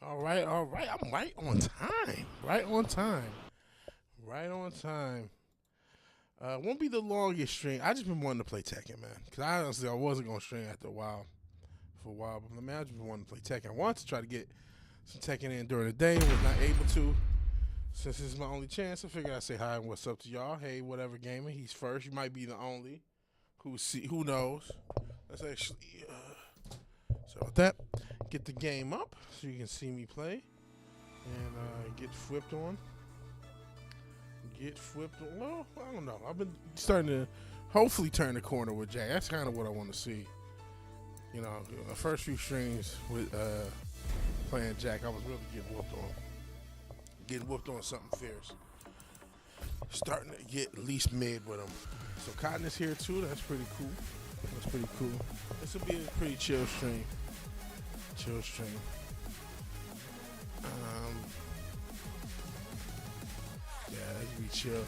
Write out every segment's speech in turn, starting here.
All right, all right. I'm right on time. Right on time. Right on time. Won't be the longest stream. I just been wanting to play Tekken, man. Cause I wasn't gonna stream after a while, for a while. But man, I just been wanting to play Tekken. I wanted to try to get some Tekken in during the day, was not able to. Since this is my only chance, I figured I'd say hi and what's up to y'all. Hey, whatever gamer, he's first. You might be the only. Who knows? Let's actually. So with that, get the game up so you can see me play and get flipped on. Get flipped on. Well, I don't know. I've been starting to hopefully turn the corner with Jack. That's kind of what I want to see. You know, the first few streams with playing Jack, I was really getting whooped on. Getting whooped on something fierce. Starting to get at least mid with him. So Cotton is here too. That's pretty cool. That's pretty cool. This will be a pretty chill stream. Chill stream. Yeah, that could be chill.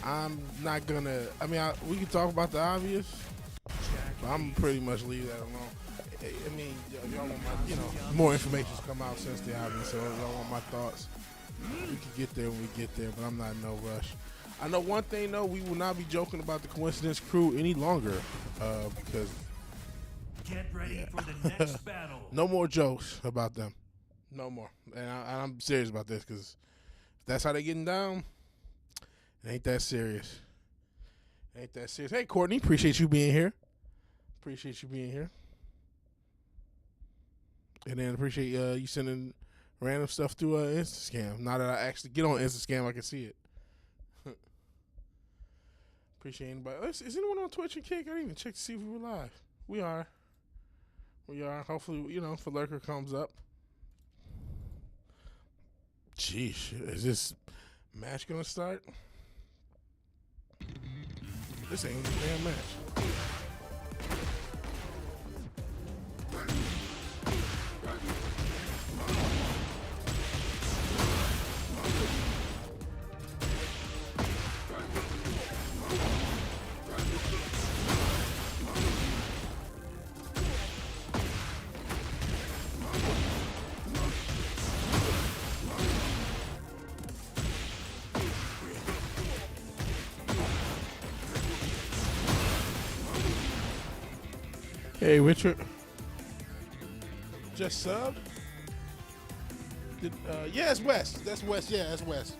I'm not gonna. I mean, we can talk about the obvious, but I'm pretty much leave that alone. I mean, y'all want my, more information's come out since the obvious, so y'all want my thoughts. We can get there when we get there, but I'm not in no rush. I know one thing though, we will not be joking about the Coincidence crew any longer, because get ready for the next battle. No more jokes about them, no more. And I'm serious about this because if that's how they getting down, it ain't that serious. Ain't that serious. Hey Courtney, appreciate you being here. Appreciate you being here. And then appreciate you sending random stuff through Instascam. Now that I actually get on Instascam, I can see it. Appreciate anybody. Is anyone on Twitch and Kick? I didn't even check to see if we were live. We are. We are. Hopefully, if a lurker comes up. Jeez, is this match gonna start? This ain't a damn match. Hey, Richard. Just sub? Yeah, it's West. That's West. Yeah, that's West.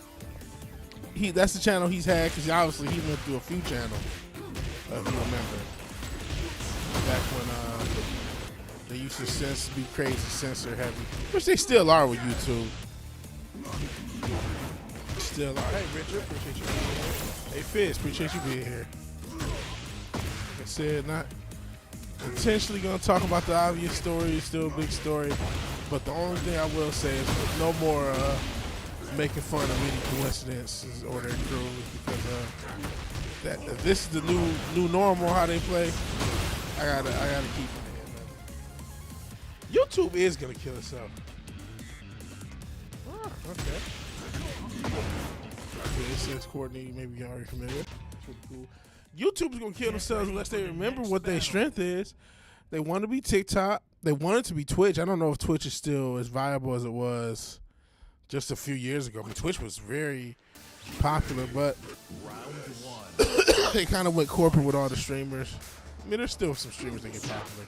That's the channel he's had because obviously he went through a few channels. If you remember. Back when they used to be crazy censor heavy. Which they still are with YouTube. Still are. Hey, Richard. Appreciate you being here. Hey, Fizz. Appreciate you being here. Like I said, not intentionally gonna talk about the obvious story. It's still a big story, but the only thing I will say is no more making fun of any coincidences or their crews, because if this is the new normal how they play. I gotta keep it in, man. YouTube is gonna kill itself. Oh, okay. It says Courtney, maybe you're already familiar. That's pretty cool. YouTube's gonna kill themselves unless they remember what their strength is. They want to be TikTok. They want it to be Twitch. I don't know if Twitch is still as viable as it was just a few years ago. I mean, Twitch was very popular, but they kind of went corporate with all the streamers. I mean, there's still some streamers that get popular.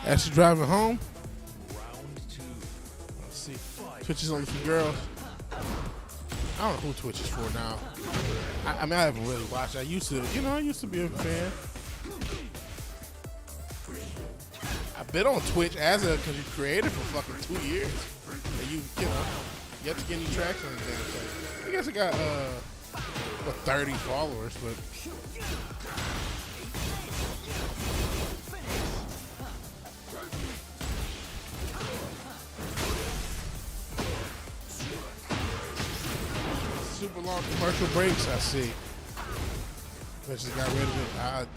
As you're driving home, let's see. Twitch is only for girls. I don't know who Twitch is for now. I mean, I haven't really watched. I used to be a fan. I've been on Twitch as a content creator for fucking 2 years. And you have to get any traction on the damn thing. I guess I got 30 followers, but long commercial breaks, I see. But just got rid of it.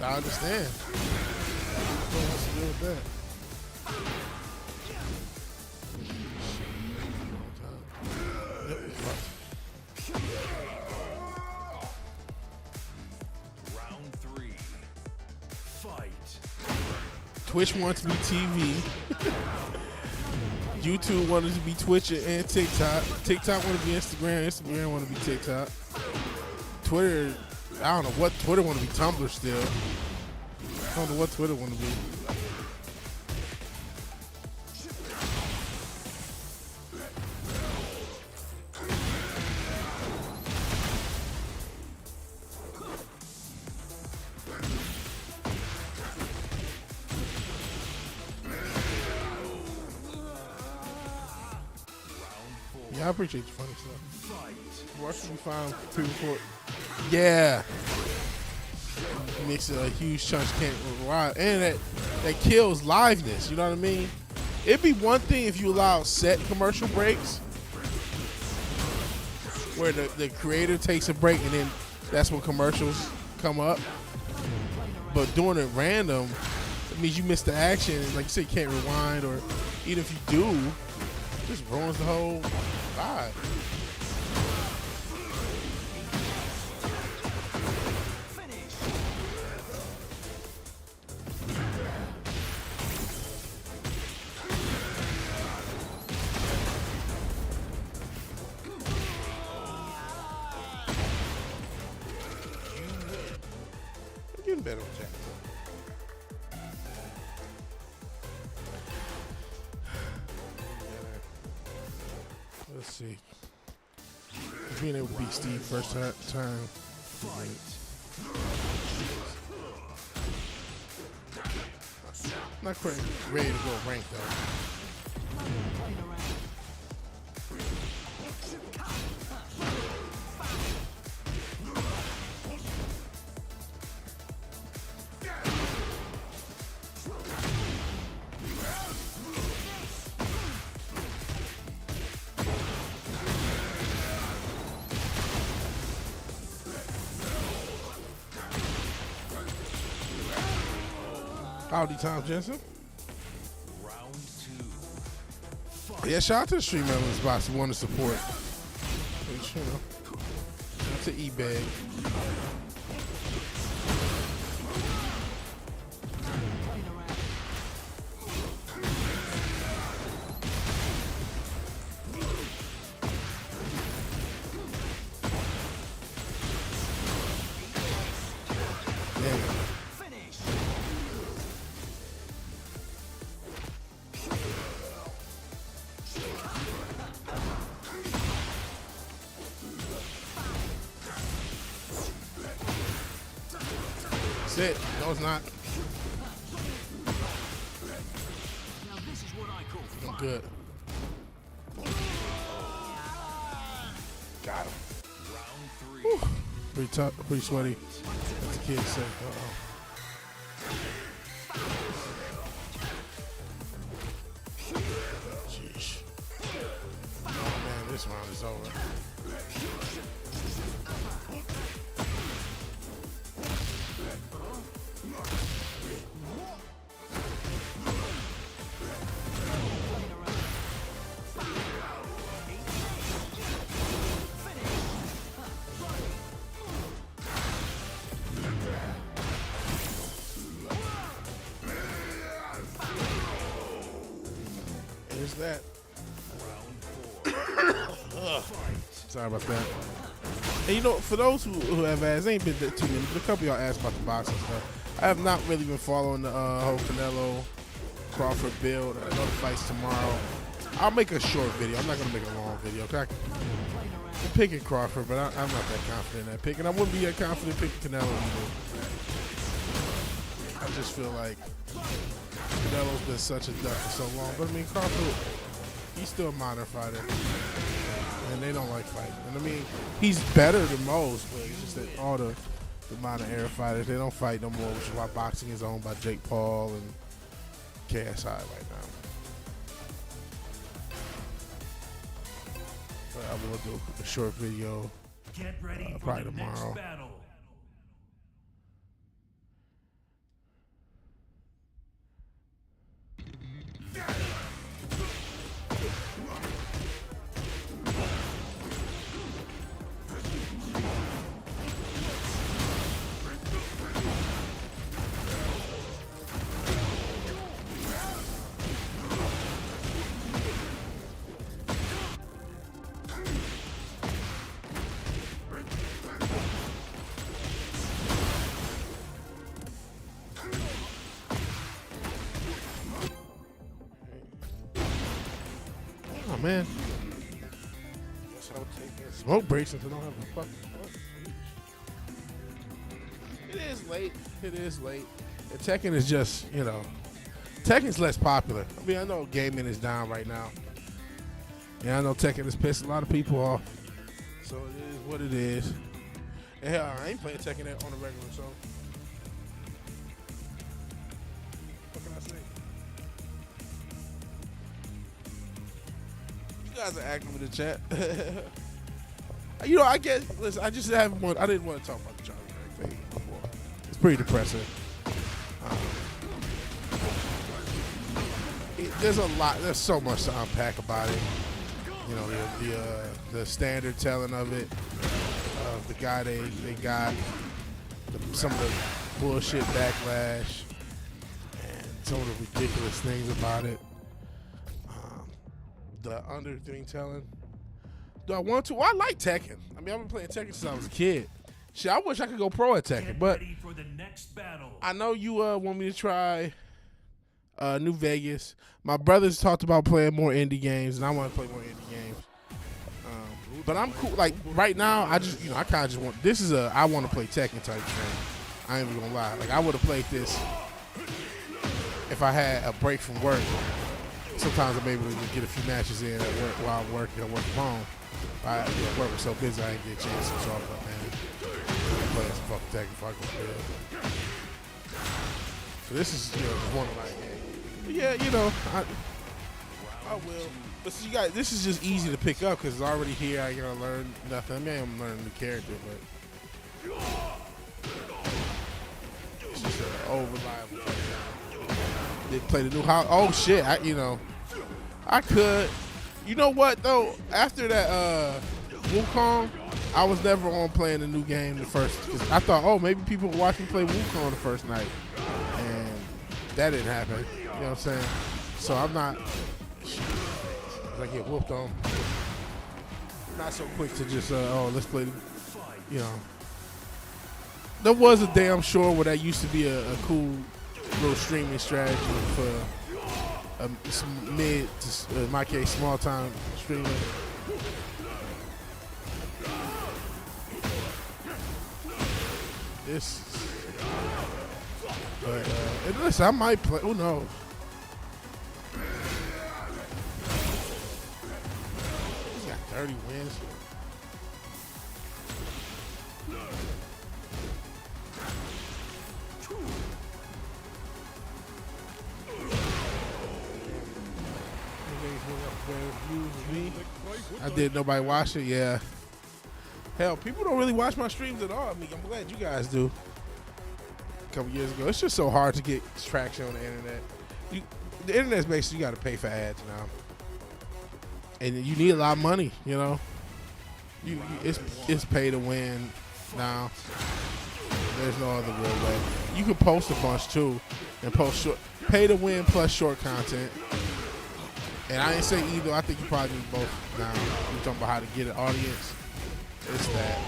I understand. What has to do with that? Round 3. Fight. Twitch wants to be TV. YouTube wanted to be Twitch and TikTok. TikTok want to be Instagram. Instagram want to be TikTok. Twitter, I don't know what Twitter want to be. Tumblr still. I don't know what Twitter want to be. Yeah, I appreciate your funny stuff. Where should we find people for? Yeah. Makes a huge chunk can't ride. And that kills liveness, you know what I mean? It'd be one thing if you allow set commercial breaks where the creator takes a break and then that's when commercials come up. But doing it random, it means you miss the action. Like you said, you can't rewind, or even if you do, it just ruins the whole vibe. I'm getting better with that. Let's see. Being able to beat Steve first time. Not quite ready to go rank though. Howdy, Tom Jensen. Round 2. Yeah, shout out to the stream members spots who want to support. Which, you know, shout out to eBay. That's it. No, it's not. I'm good. Got him. Whew. Pretty tough, pretty sweaty. As the kids say. Jeez. Oh man, this round is over. There's that. Sorry about that. And you know, for those who have asked, ain't been too many, but a couple of y'all asked about the boxing stuff. I have not really been following the whole Canelo Crawford build. I know the fight's tomorrow. I'll make a short video. I'm not gonna make a long video. I'm picking Crawford, but I'm not that confident in that pick, and I wouldn't be that confident picking Canelo either. I just feel like Canelo's been such a duck for so long. But I mean, Crawford, he's still a modern fighter. And they don't like fighting. And I mean, he's better than most, but it's just that all the modern era fighters, they don't fight no more, which is why boxing is owned by Jake Paul and KSI right now. But I will do a short video Get ready for probably the tomorrow. next battle. Oh man. Guess I'll take that smoke break since I don't have a fucking smoke. It is late. It is late. And Tekken is just, you know, Tekken's less popular. I mean, I know gaming is down right now. And I know Tekken has pissed a lot of people off. So it is what it is. And hell, I ain't playing Tekken on the regular, so. What can I say? You guys are active in the chat. You know, I guess, listen, I just haven't I didn't want to talk about the Charlie Kirk thing before. It's pretty depressing. There's so much to unpack about it. You know, the standard telling of it, the guy they got, some of the bullshit backlash, and some of the ridiculous things about it. The under thing telling. Do I want to? Well, I like Tekken. I mean, I've been playing Tekken since I was a kid. Shit, I wish I could go pro at Tekken, but ready for the next battle. I know you want me to try New Vegas. My brothers talked about playing more indie games, and I want to play more indie games. But I'm cool. Like right now, I just, you know, I kind of just want. This is I want to play Tekken type thing. I ain't even gonna lie. Like I would have played this if I had a break from work. Sometimes I'm able to get a few matches in at work while I'm working or work from home. Work was so busy I didn't get a chance to talk about, man. Playing some fucking Tekken fucking good. So this is, you know, one of my games. But yeah, you know, I will. But see, you guys, this is just easy to pick up because it's already here. I ain't gonna learn nothing. I mean, I'm learning a new character, but it's just an old reliable. Did play the new house. Oh shit! I could. You know what though? After that Wukong, I was never on playing the new game the first. Cause I thought, oh, maybe people would watch me play Wukong the first night, and that didn't happen. You know what I'm saying? So I'm not. I get whooped on. Not so quick to just let's play. You know, there was a day I'm sure where that used to be a cool little streaming strategy for some mid to, in my case, small time streaming. But listen, I might play. Who knows? He's got 30 wins. I did. Nobody watch it. Yeah. Hell, people don't really watch my streams at all. I mean, I'm glad you guys do. A couple years ago, it's just so hard to get traction on the internet. The internet's basically you got to pay for ads now, and you need a lot of money. You know, it's pay to win now. There's no other real way. You can post a bunch too, and post short, pay to win plus short content. And I ain't say either. I think you probably need both now. You're talking about how to get an audience. It's that.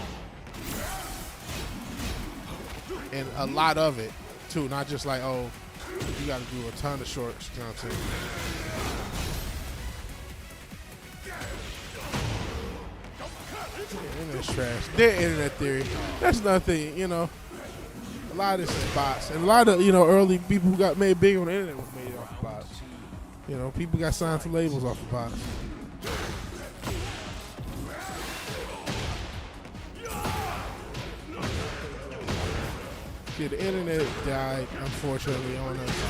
And a lot of it, too. Not just like, oh, you got to do a ton of short content. Internet's trash. Their internet theory. That's another thing, you know. A lot of this is bots. And a lot of, you know, early people who got made big on the internet was made off of bots. You know, people got signed to labels off of bots. Yeah, the internet died, unfortunately, on us.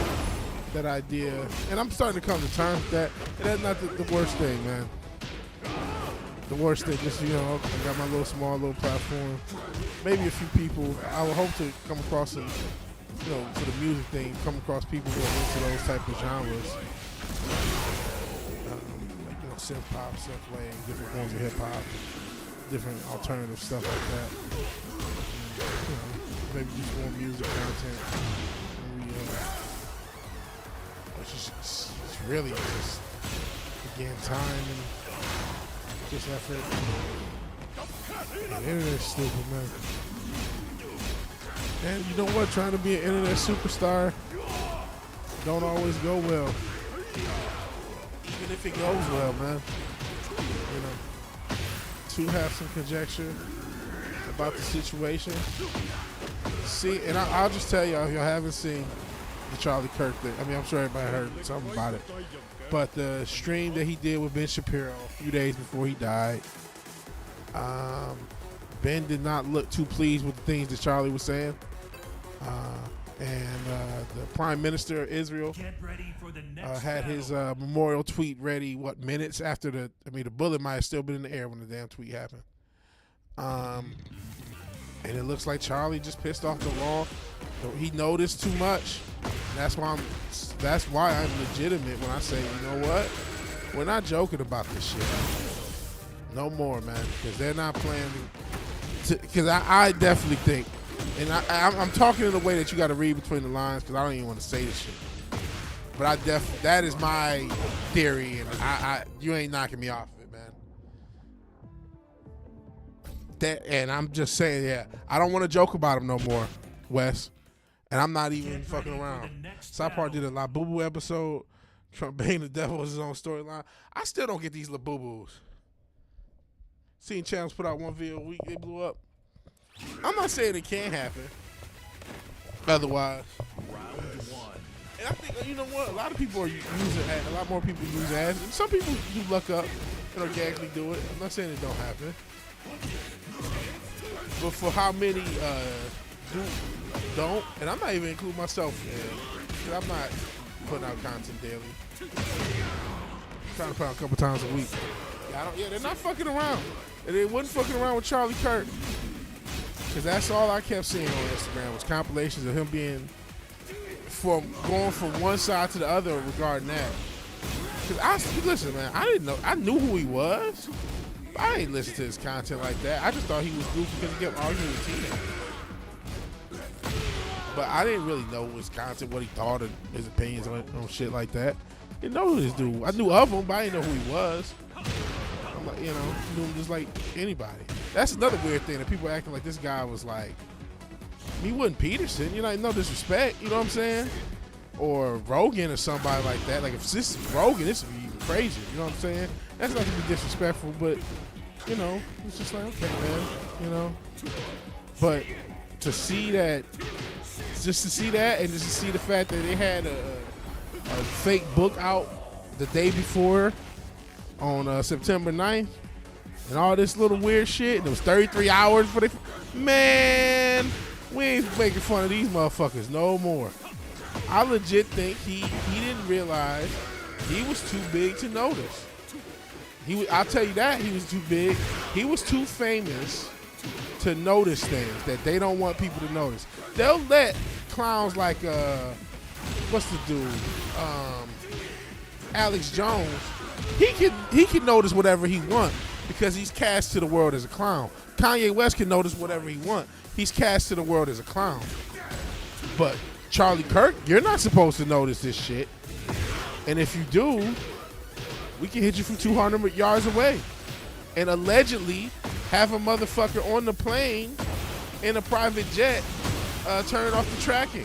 That idea. And I'm starting to come to terms with that. And that's not the worst thing, man. the worst thing. Just, you know, I got my small little platform. Maybe a few people. I would hope to come across some, you know, for the music thing, come across people who are into those type of genres. Like, you know, synth pop, synth wave, different forms of hip hop, different alternative stuff like that. And, you know, maybe just more music content. And it's really just again time and just effort. The internet's stupid, man. And you know what? Trying to be an internet superstar don't always go well. Even if it goes well, man. You know, to have some conjecture about the situation. See, and I'll just tell y'all, if y'all haven't seen the Charlie Kirk thing, I mean, I'm sure everybody heard something about it. But the stream that he did with Ben Shapiro a few days before he died, Ben did not look too pleased with the things that Charlie was saying. And the Prime Minister of Israel had his memorial tweet ready, minutes after the bullet might have still been in the air when the damn tweet happened. And it looks like Charlie just pissed off the law. He noticed too much. That's why I'm legitimate when I say, you know what? We're not joking about this shit. No more, man. Because they're not playing. Because I definitely think, and I'm talking in a way that you got to read between the lines because I don't even want to say this shit. But that is my theory, and you ain't knocking me off of it, man. And I'm just saying, yeah, I don't want to joke about him no more, Wes. And I'm not even fucking around. South Park did a La Boo Boo episode. Trump being the devil was his own storyline. I still don't get these La Boo Boos. Seen channels put out one video a week, they blew up. I'm not saying it can't happen. Otherwise. And I think, you know what? A lot of people are using ads. A lot more people use ads. And some people do luck up and organically do it. I'm not saying it don't happen. But for how many don't, and I'm not even including myself in, because I'm not putting out content daily. I'm trying to put out a couple times a week. Yeah, they're not fucking around. And they wasn't fucking around with Charlie Kirk. Because that's all I kept seeing on Instagram was compilations of him going from one side to the other regarding that. Because listen, man, I didn't know. I knew who he was. But I didn't listen to his content like that. I just thought he was goofy because he kept arguing with Tina. But I didn't really know his content, what he thought, and his opinions on shit like that. Didn't know who this dude. I knew of him, but I didn't know who he was. I'm like, you know, knew him just like anybody. That's another weird thing that people acting like this guy was like, he wasn't Peterson. You know, no disrespect. You know what I'm saying? Or Rogan or somebody like that. Like if this is Rogan, this would be even crazier. You know what I'm saying? That's not to be disrespectful, but you know, it's just like, okay, man. You know, but to see that. Just to see that, and just to see the fact that they had a fake book out the day before on September 9th, and all this little weird shit. And it was 33 hours for man, we ain't making fun of these motherfuckers no more. I legit think he didn't realize he was too big to notice. I'll tell you that, he was too big. He was too famous to notice things that they don't want people to notice. They'll let clowns like what's the dude? Alex Jones. He can notice whatever he wants because he's cast to the world as a clown. Kanye West can notice whatever he wants. He's cast to the world as a clown. But Charlie Kirk, you're not supposed to notice this shit. And if you do, we can hit you from 200 yards away. And allegedly have a motherfucker on the plane in a private jet turn off the tracking.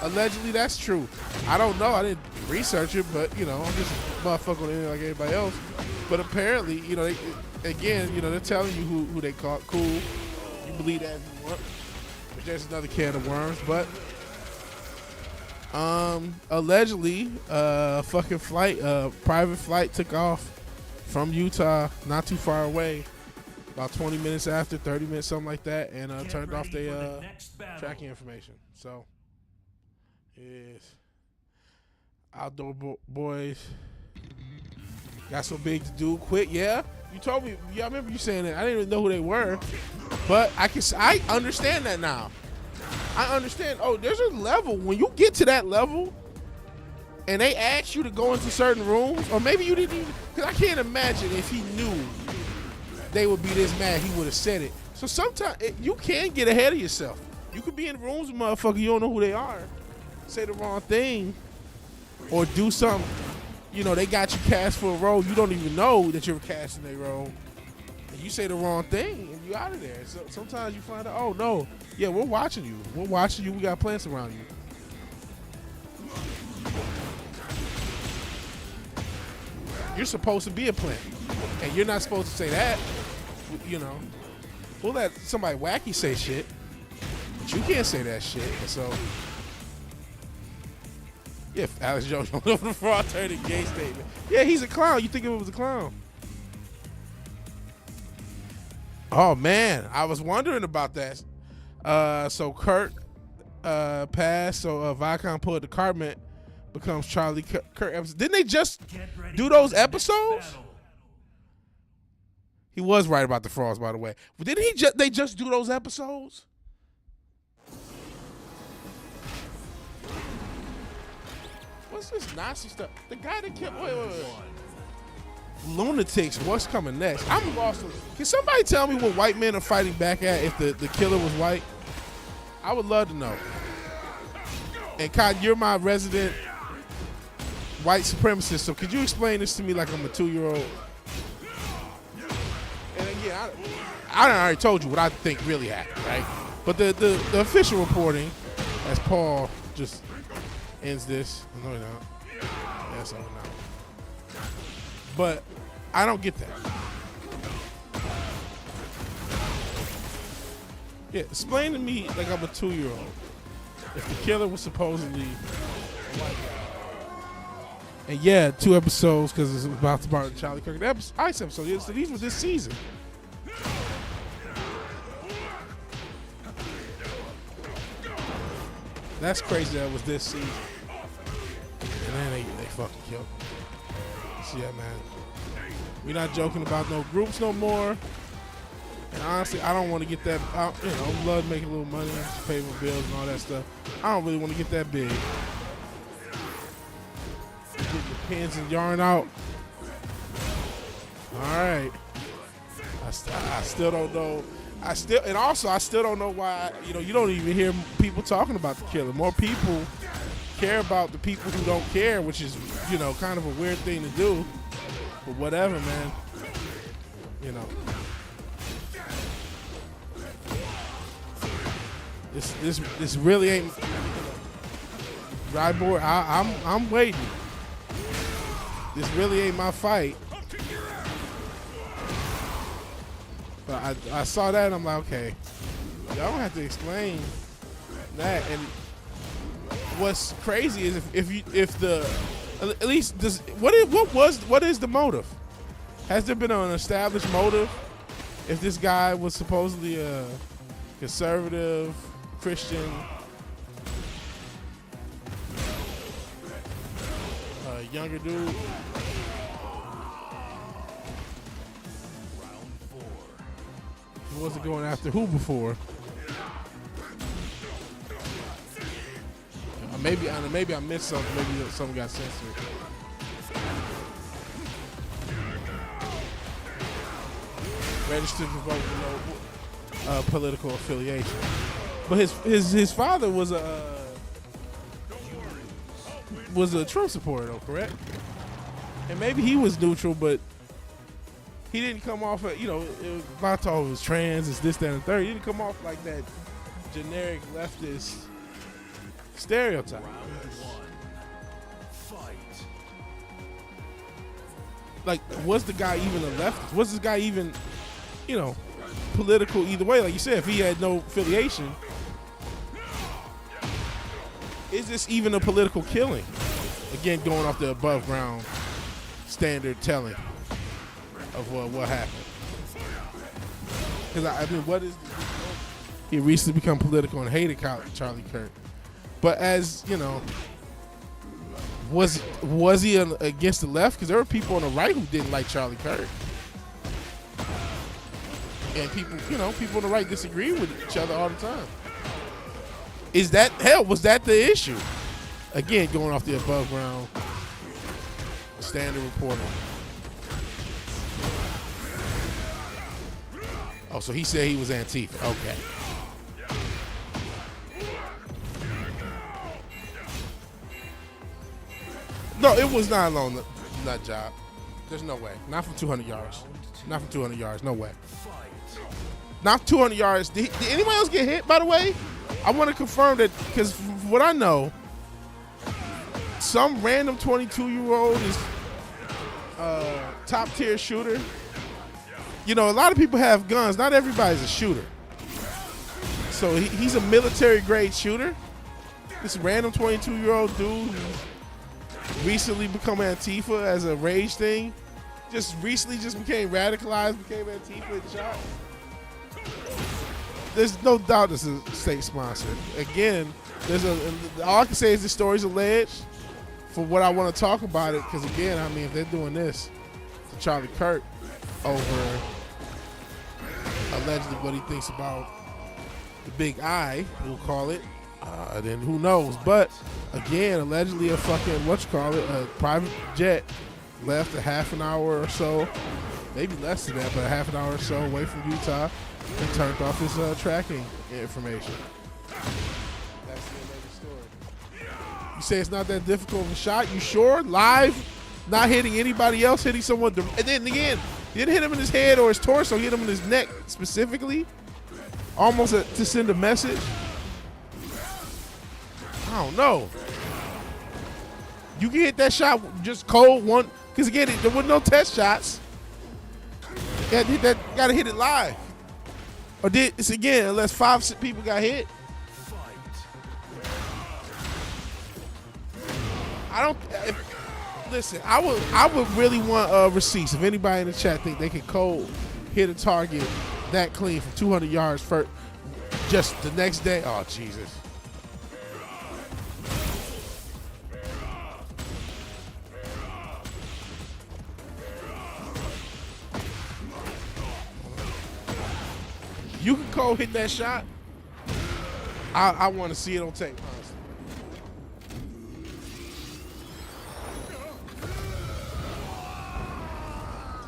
Allegedly, that's true. I don't know. I didn't research it, but, you know, I'm just a motherfucker on the internet like everybody else. But apparently, you know, they're telling you who they caught. Cool. You believe that if you want. But there's another can of worms. But allegedly, fucking private flight took off from Utah, not too far away, about 20 minutes after, 30 minutes, something like that, and turned off their tracking information. So, yes. Outdoor boys got so big to do, quit, yeah. You told me. Yeah, I remember you saying that. I didn't even know who they were, but I understand that now. I understand. Oh, there's a level when you get to that level, and they ask you to go into certain rooms, or maybe you didn't even. Because I can't imagine if he knew they would be this mad, he would have said it. So sometimes you can get ahead of yourself. You could be in rooms with motherfuckers, you don't know who they are, say the wrong thing, or do something. You know, they got you cast for a role, you don't even know that you're casting a role, and you say the wrong thing, and you out of there. So sometimes you find out, oh no, yeah, we're watching you. We're watching you. We got plants around you. You're supposed to be a plant, and you're not supposed to say that. You know, we'll let somebody wacky say shit, but you can't say that shit. And so, yeah, Alex Jones don't know the fraud turned a gay statement. Yeah, he's a clown. You think it was a clown? Oh man, I was wondering about that. So Kurt passed. So Viacom pulled the Cartman, becomes Charlie Kirk. Didn't they just do those episodes? He was right about the frauds, by the way. But didn't they just do those episodes? What's this Nazi stuff? The guy that killed. Wait. Lunatics. What's coming next? I'm lost. Can somebody tell me what white men are fighting back at if the killer was white? I would love to know. And Kai, you're my resident white supremacist, so could you explain this to me like I'm a 2-year-old? And again, I already told you what I think really happened, right? But the official reporting, as Paul just ends this. No, no. Yes, I don't know. But I don't get that. Yeah, explain to me like I'm a 2-year-old. If the killer was supposedly a white guy. And yeah, 2 episodes because it's about to start Charlie Kirk. The Ice episode. Yeah, so these were this season. That's crazy that was this season. And then they fucking killed him. So yeah, man. We're not joking about no groups no more. And honestly, I don't want to get that out. You know, I love making a little money, pay my bills and all that stuff. I don't really want to get that big. Get the pins and yarn out. All right. I still don't know. I still don't know why. You know, you don't even hear people talking about the killer. More people care about the people who don't care, which is, you know, kind of a weird thing to do. But whatever, man. You know. This really ain't right, boy. I'm waiting. This really ain't my fight. But I saw that and I'm like, okay, y'all don't have to explain that. And what's crazy is if the at least does what is the motive? Has there been an established motive? If this guy was supposedly a conservative Christian, younger dude. He wasn't going after who before? Maybe I missed something. Maybe something got censored. Registered to vote with no political affiliation. But his father was a Trump supporter, though, correct? And maybe he was neutral, but he didn't come off. You know, if I told it was trans, it's this, that, and the third. He didn't come off like that generic leftist stereotype. Like, was the guy even a leftist? Was this guy even, you know, political either way? Like you said, if he had no affiliation, is this even a political killing? Again, going off the above ground standard telling of what happened. Because I mean, what is he recently become political and hated Charlie Kirk? But as you know, was he against the left? Because there were people on the right who didn't like Charlie Kirk. And people, people on the right disagree with each other all the time. Was that the issue? Again, going off the above ground standard reporting. Oh, so he said he was Antifa. Okay. No, it was not a long nut job. There's no way. Not from 200 yards. Not from 200 yards. No way. Not 200 yards. Did anybody else get hit, by the way? I want to confirm that, because from what I know, some random 22-year-old is top tier shooter. A lot of people have guns. Not everybody's a shooter. So he's a military grade shooter. This random 22-year-old dude who recently become Antifa as a rage thing. Just recently became radicalized, became Antifa and shot. There's no doubt this is state sponsored. Again, all I can say is this story's alleged. For what I want to talk about it, because again, if they're doing this to Charlie Kirk over allegedly what he thinks about the big I, we'll call it, then who knows? But again, allegedly a fucking a private jet left a half an hour or so, maybe less than that, but a half an hour or so away from Utah and turned off his tracking information. That's the alleged story. You say it's not that difficult of a shot? You sure? Live? Not hitting anybody else, hitting someone. And then again, he didn't hit him in his head or his torso, hit him in his neck specifically. Almost to send a message. I don't know. You can hit that shot just cold one, because again, there were no test shots. You gotta hit it live. Or it's again, unless 5 people got hit. Listen, I would really want receipts. If anybody in the chat think they can cold hit a target that clean from 200 yards for just the next day. Oh, Jesus. You can cold hit that shot. I want to see it on tape, honestly.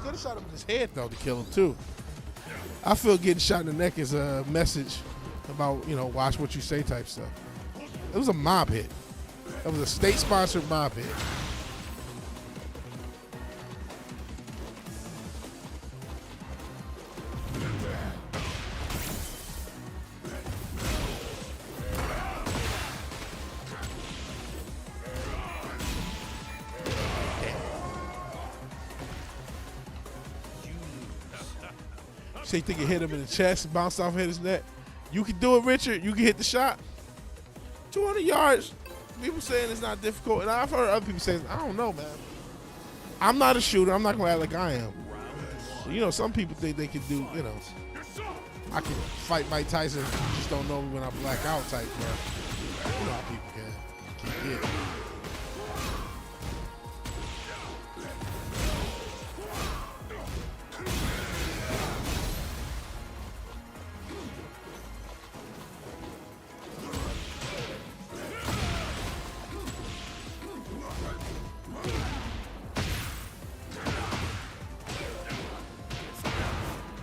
Could have shot him in his head, though, to kill him, too. I feel getting shot in the neck is a message about, watch what you say type stuff. It was a mob hit. It was a state-sponsored mob hit. So you think it hit him in the chest, bounced off, hit his neck. You can do it, Richard. You can hit the shot. 200 yards. People saying it's not difficult. And I've heard other people saying, I don't know, man. I'm not a shooter. I'm not going to act like I am. Some people think they can do, I can fight Mike Tyson. You just don't know me when I black out type, bro. You know how people can get.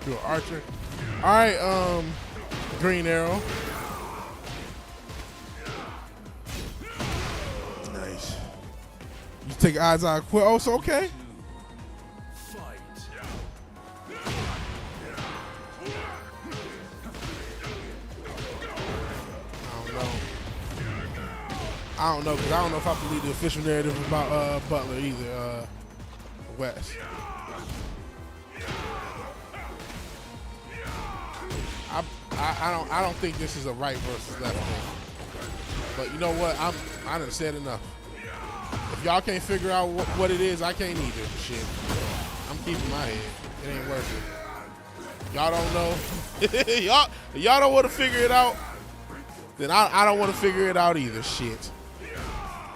Do an archer. All right, green arrow. Nice. You take eyes out quick. Oh, so okay. I don't know, because I don't know if I believe the official narrative about Butler either, West. I don't think this is a right versus left thing. But you know what? I done said enough. If y'all can't figure out what it is, I can't either. Shit. I'm keeping my head. It ain't worth it. Y'all don't know. y'all don't want to figure it out. Then I don't want to figure it out either. Shit.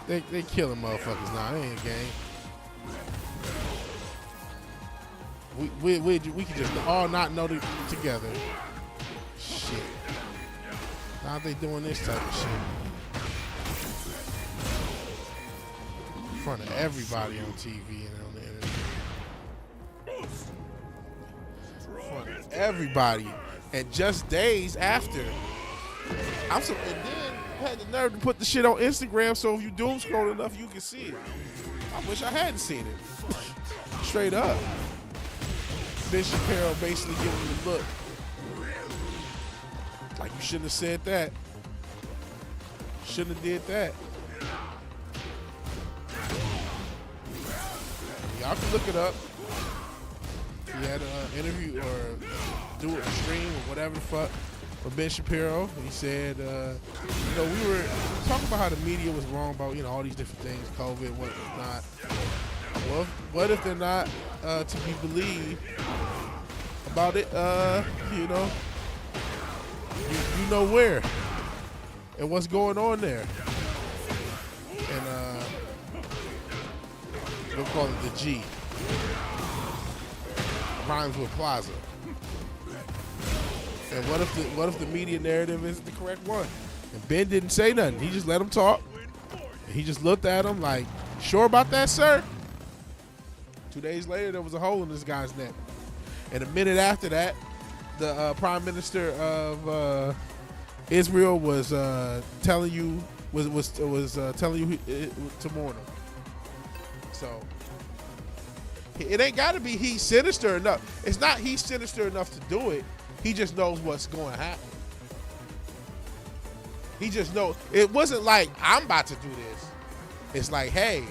They killing motherfuckers now. They ain't a game. We can just all not know together. Shit. Now they doing this type of shit in front of everybody on TV and on the internet. In front of everybody, and just days after. And then had the nerve to put the shit on Instagram, so if you doom scroll enough, you can see it. I wish I hadn't seen it. Straight up. Ben Shapiro basically giving him the look. Like, you shouldn't have said that. Shouldn't have did that. Y'all can look it up. He had an interview or do a stream or whatever the fuck with Ben Shapiro. He said, we were talking about how the media was wrong about, all these different things, COVID, what not. Well, what if they're not to be believed about it? You know where and what's going on there. And we'll call it the G. Rhymes with Plaza. And what if the media narrative is the correct one? And Ben didn't say nothing. He just let him talk. And he just looked at him like, sure about that, sir? 2 days later, there was a hole in this guy's neck. And a minute after that, the Prime Minister of Israel was telling you telling you to mourn him. So it ain't got to be he's sinister enough. It's not he's sinister enough to do it. He just knows what's going to happen. He just knows. It wasn't like, I'm about to do this. It's like, hey,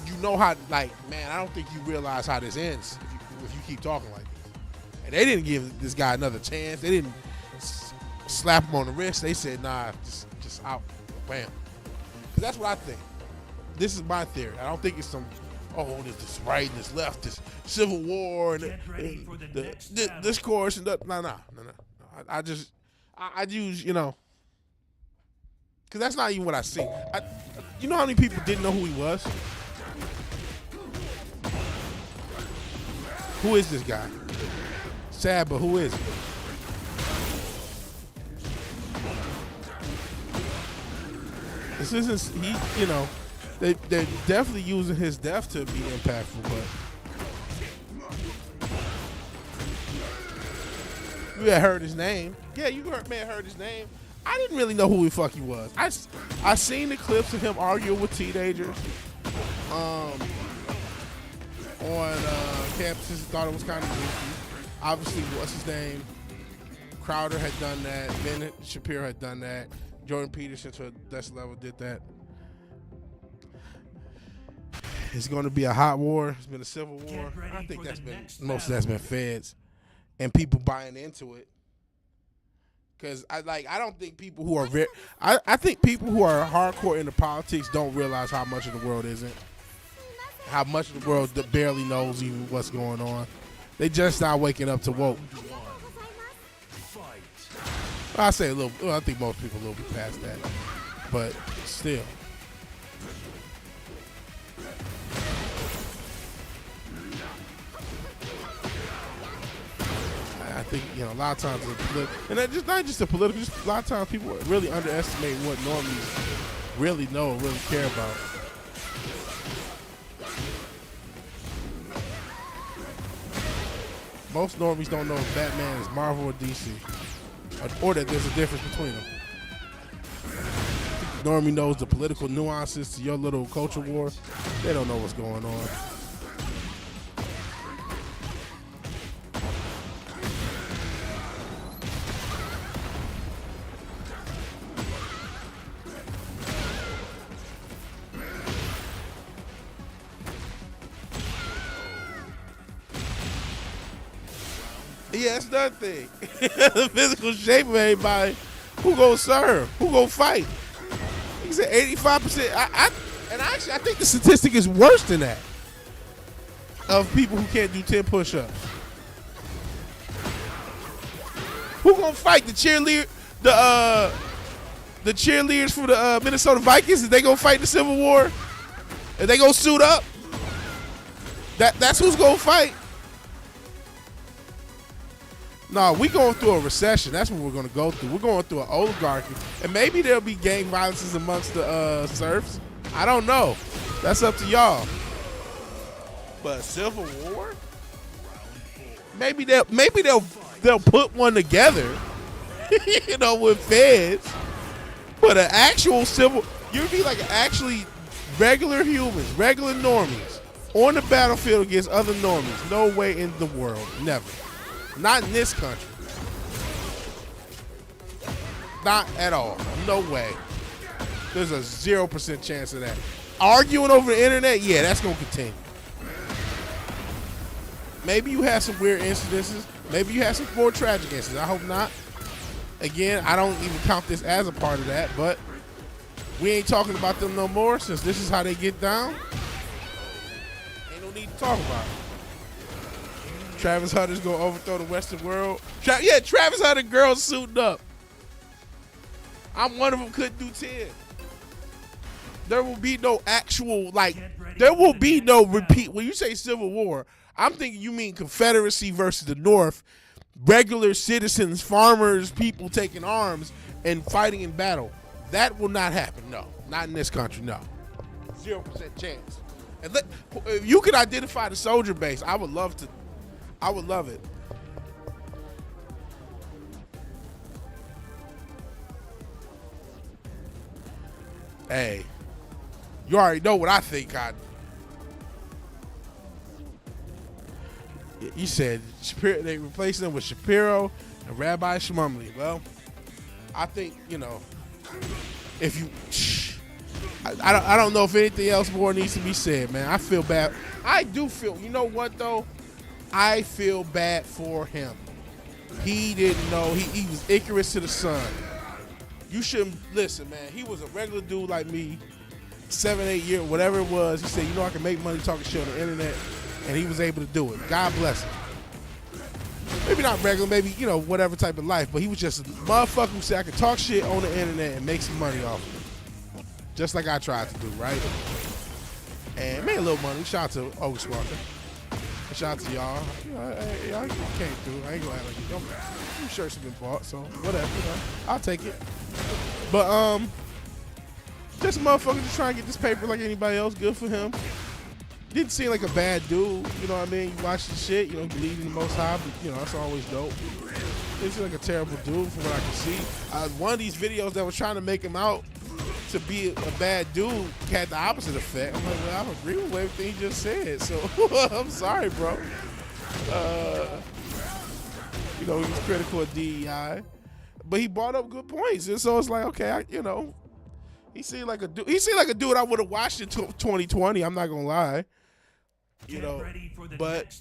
you know how, like, man, I don't think you realize how this ends if you keep talking like this. And they didn't give this guy another chance. They didn't slap him on the wrist. They said, nah, just out. Bam. Because that's what I think. This is my theory. I don't think it's some, there's this right and this left, this civil war and this course and that. No. I use, because that's not even what I see. You know how many people didn't know who he was? Who is this guy? Sad, but who is he? This isn't, they're definitely using his death to be impactful, but you had heard his name. Yeah, you may have heard his name. I didn't really know who the fuck he was. I seen the clips of him arguing with teenagers on campuses. Thought it was kind of goofy. Obviously, what's his name? Crowder had done that. Ben Shapiro had done that. Jordan Peterson to a less level did that. It's going to be a hot war. It's been a civil war. I think most of that's been feds and people buying into it. Because I don't think people who are I think people who are hardcore into politics don't realize how much of the world isn't. How much of the world barely knows even what's going on. They just not waking up to woke. I say a little. Well, I think most people a little bit past that, but still. I think a lot of times, and that just not just the political. Just a lot of times, people really underestimate what normies really know, really care about. Most normies don't know if Batman is Marvel or DC. Or that there's a difference between them. Normie knows the political nuances to your little culture war. They don't know what's going on. Yeah, that's another thing. The physical shape of everybody. Who gonna serve? Who gonna fight? He said 85%. I think the statistic is worse than that. Of people who can't do 10 push-ups. Who gonna fight? The cheerleaders for the Minnesota Vikings? Is they gonna fight the Civil War? Are they gonna suit up? That's who's gonna fight. No, we going through a recession. That's what we're gonna go through. We're going through an oligarchy, and maybe there'll be gang violences amongst the serfs. I don't know. That's up to y'all. But a civil war? Maybe they'll put one together. You know, with feds. But an actual civil, you'd be like actually regular humans, regular normies on the battlefield against other normies. No way in the world. Never. Not in this country. Not at all. No way. There's a 0% chance of that. Arguing over the internet, yeah, that's going to continue. Maybe you have some weird incidences. Maybe you have some more tragic incidents. I hope not. Again, I don't even count this as a part of that, but we ain't talking about them no more since this is how they get down. Ain't no need to talk about it. Travis Hunter's going to overthrow the Western world. Yeah, Travis Hunter girls suiting up. I'm one of them, couldn't do 10. There will be no actual, like, there will be no repeat. When you say Civil War, I'm thinking you mean Confederacy versus the North, regular citizens, farmers, people taking arms and fighting in battle. That will not happen, no. Not in this country, no. 0% chance. And if you could identify the soldier base, I would love to. I would love it. Hey, you already know what I think. You said they replaced them with Shapiro and Rabbi Shmumley. Well, I think, you know, if you, I don't know if anything else more needs to be said, man. I feel bad. I do feel, you know what though? I feel bad for him. He didn't know. He was Icarus to the sun. You shouldn't, listen, man. He was a regular dude like me, 7, 8 years, whatever it was. He said, you know, I can make money talking shit on the internet. And he was able to do it. God bless him. Maybe not regular, maybe, you know, whatever type of life, but he was just a motherfucker who said I could talk shit on the internet and make some money off of it. Just like I tried to do, right? And made a little money. Shout out to August Walker. Shout out to y'all. You know, y'all came through. I ain't gonna act like you don't. Some shirts have been bought, so whatever, you know. I'll take it. But this motherfucker just trying to get this paper like anybody else. Good for him. Didn't seem like a bad dude, you know what I mean? You watch the shit, you know, believe in the Most High, but, you know, that's always dope. Didn't seem like a terrible dude from what I can see. One of these videos that was trying to make him out to be a bad dude had the opposite effect. I'm like, well, I agree with everything he just said, so I'm sorry, bro. You know, he was critical of DEI, but he brought up good points, and so it's like, okay, you know, he seemed like a dude. He seemed like a dude I would have watched in 2020. I'm not gonna lie. You know, but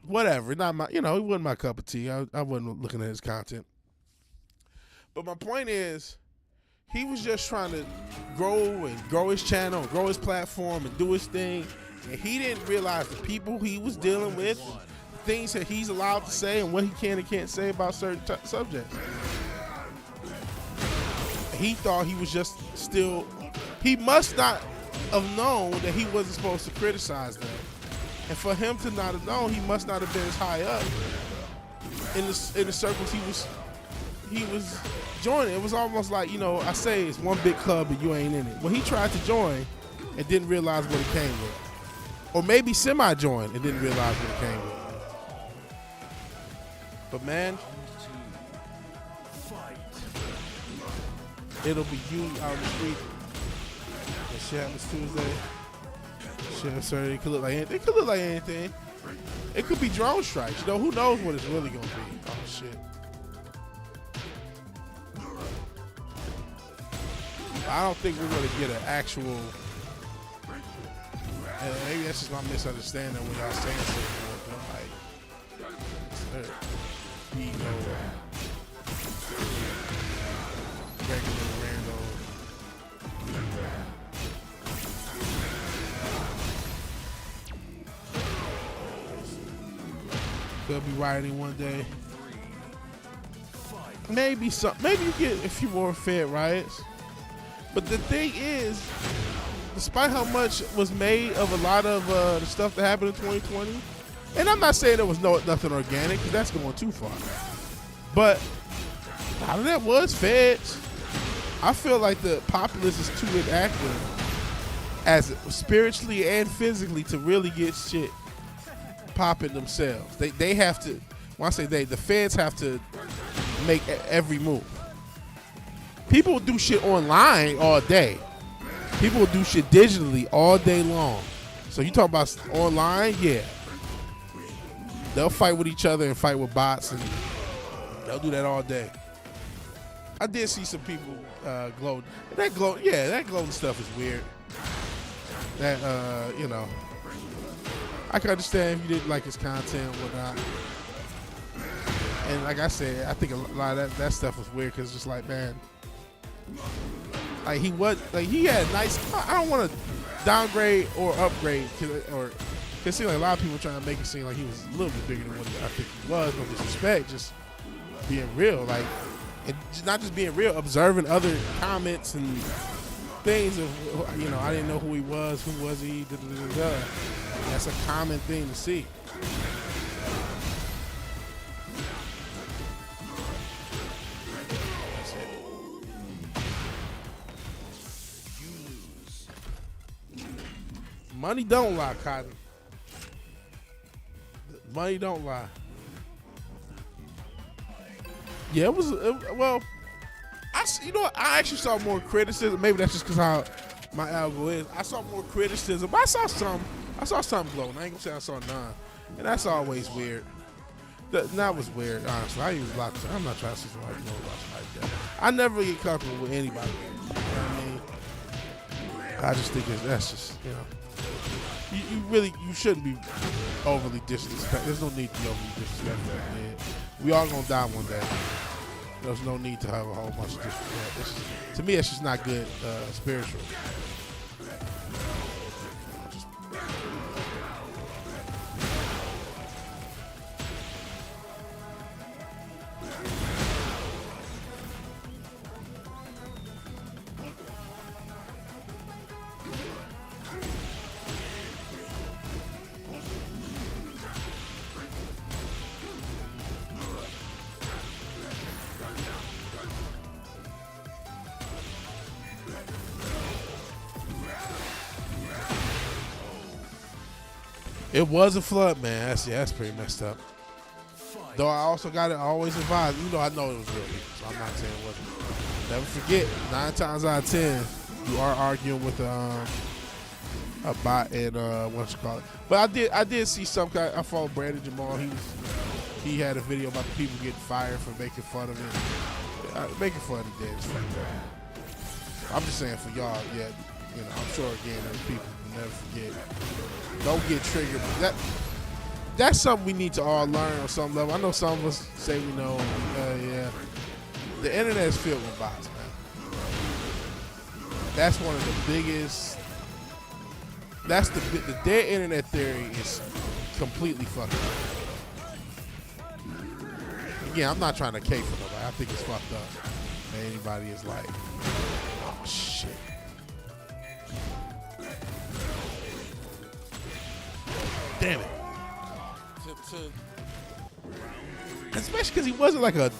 whatever. Not my, you know, he wasn't my cup of tea. I wasn't looking at his content. But my point is, he was just trying to grow his channel, and grow his platform, and do his thing. And he didn't realize the people he was dealing with, the things that he's allowed to say, and what he can and can't say about certain subjects. He thought he was just still. He must not have known that he wasn't supposed to criticize them. And for him to not have known, he must not have been as high up in the circles he was joining. It was almost like, you know, I say it's one big club and you ain't in it. Well, he tried to join and didn't realize what it came with. Or maybe semi-joined and didn't realize what it came with. But man, it'll be you out on the street. That shit happens Tuesday. Shit, sir, it could look like anything. It could look like anything. It could be drone strikes. You know, who knows what it's really gonna be? Oh shit. I don't think we're gonna get an actual. Maybe that's just my misunderstanding when y'all saying something like, you know, regular random. They'll be rioting one day. Maybe you get a few more Fed riots. But the thing is, despite how much was made of a lot of the stuff that happened in 2020, and I'm not saying there was nothing organic, because that's going too far. But a lot of that was feds. I feel like the populace is too inactive, as spiritually and physically, to really get shit popping themselves. They have to. When I say the feds have to make every move. People will do shit online all day. People will do shit digitally all day long. So you talk about online, yeah. They'll fight with each other and fight with bots, and they'll do that all day. I did see some people glow. That glowing stuff is weird. That I can understand if you didn't like his content or whatnot. And like I said, I think a lot of that stuff was weird, because it's just like, man, like he had nice. I don't want to downgrade or upgrade, or it seems like a lot of people trying to make it seem like he was a little bit bigger than what I think he was. No disrespect, just being real, like, and not just being real, observing other comments and things of, I didn't know who he was, who was he, da, da, da, da. That's a common thing to see. Money don't lie, Cotton. Money don't lie. Yeah, well, I actually saw more criticism. Maybe that's just because how my algo is. I saw more criticism. But I saw some glowing. I ain't gonna say I saw none. And that's always weird. That was weird, honestly. I'm not trying to see somebody blow like that. I never get comfortable with anybody. You know what I mean? I just think that's just, you shouldn't be overly disrespectful. There's no need to be overly disrespectful. Man. We all gonna die one day. There's no need to have a whole bunch of disrespect. To me, it's just not good spiritual. It was a flood, man. That's pretty messed up. Though I also got it always advised. I know it was real, so I'm not saying it wasn't. Never forget, 9 times out of 10, you are arguing with a bot and what you call it. But I did see some guy. I followed Brandon Jamal. He had a video about the people getting fired for making fun of it. Making fun of the dead is like that. I'm just saying for y'all, yeah. I'm sure again there's people who never forget. Don't get triggered. That's something we need to all learn on some level. I know some of us say we know. Yeah, the internet is filled with bots, man. That's one of the biggest. That's the dead internet theory is completely fucked up. Again, I'm not trying to cape for nobody. I think it's fucked up. And anybody is like, oh shit. Damn it. Especially because he wasn't like a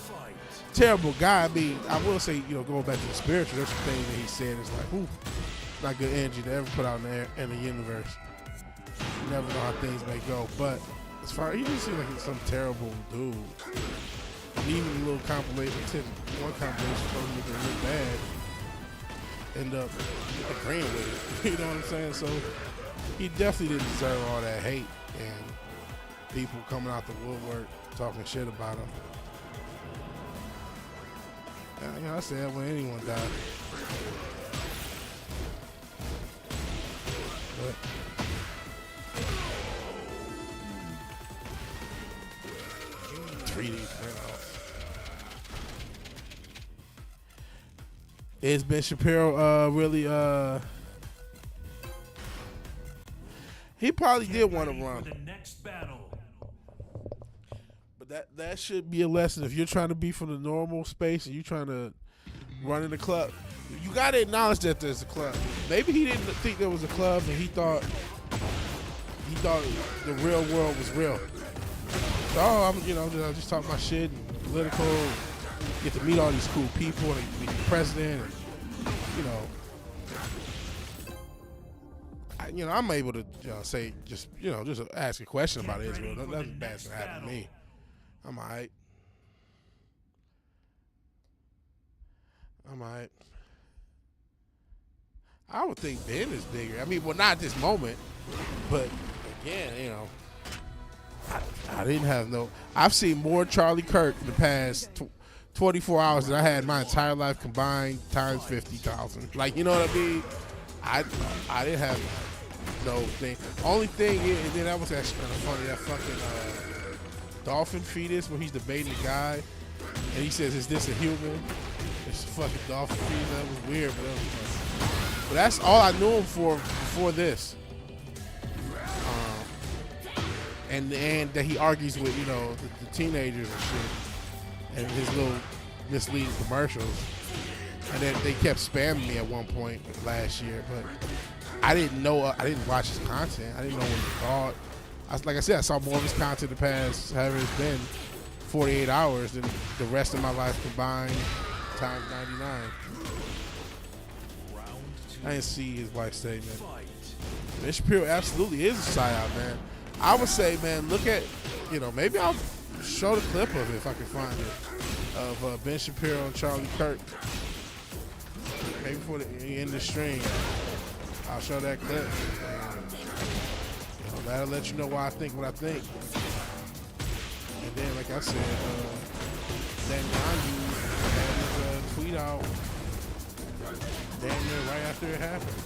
terrible guy. I mean, I will say, going back to the spiritual, there's some things that he said is like, ooh, not good energy to ever put out in the universe. You never know how things may go. But as far as he didn't seem like he's some terrible dude. And even a little compilation, one compilation told him that look bad, end up agreeing with it. You know what I'm saying? So he definitely didn't deserve all that hate and people coming out the woodwork talking shit about him. I said when anyone died. But 3D printout. Is Ben Shapiro really he probably did want to run. But that should be a lesson. If you're trying to be from the normal space and you're trying to run in the club, you got to acknowledge that there's a club. maybe he didn't think there was a club, and he thought the real world was real. So I'm, just talk my shit and political. Get to meet all these cool people, and meet the president, and I'm able to say just ask a question about Israel. Nothing bad's gonna happen to me. I'm alright. I would think Ben is bigger. I mean, well, not at this moment, but again, I didn't have no. I've seen more Charlie Kirk in the past 24 hours than I had my entire life combined times 50,000. Like, you know what I mean? I didn't have no thing. Only thing is, and then that was actually kind of funny. That fucking dolphin fetus where he's debating the guy, and he says, "Is this a human?" It's a fucking dolphin fetus. That was weird, but that was funny. But that's all I knew him for before this. And that he argues with the teenagers and shit, and his little misleading commercials. And then they kept spamming me at one point last year, but I didn't know. I didn't watch his content. I didn't know what he thought. Like I said, I saw more of his content the past, however it's been, 48 hours than the rest of my life combined times 99. I didn't see his wife's statement. Ben Shapiro absolutely is a psyop, man. I would say, man, look at, maybe I'll show the clip of it if I can find it, of Ben Shapiro and Charlie Kirk. Maybe before the end of the stream, I'll show that clip. And, that'll let you know why I think what I think. And then, like I said, Dan Yanyu had his tweet out damn near right after it happened.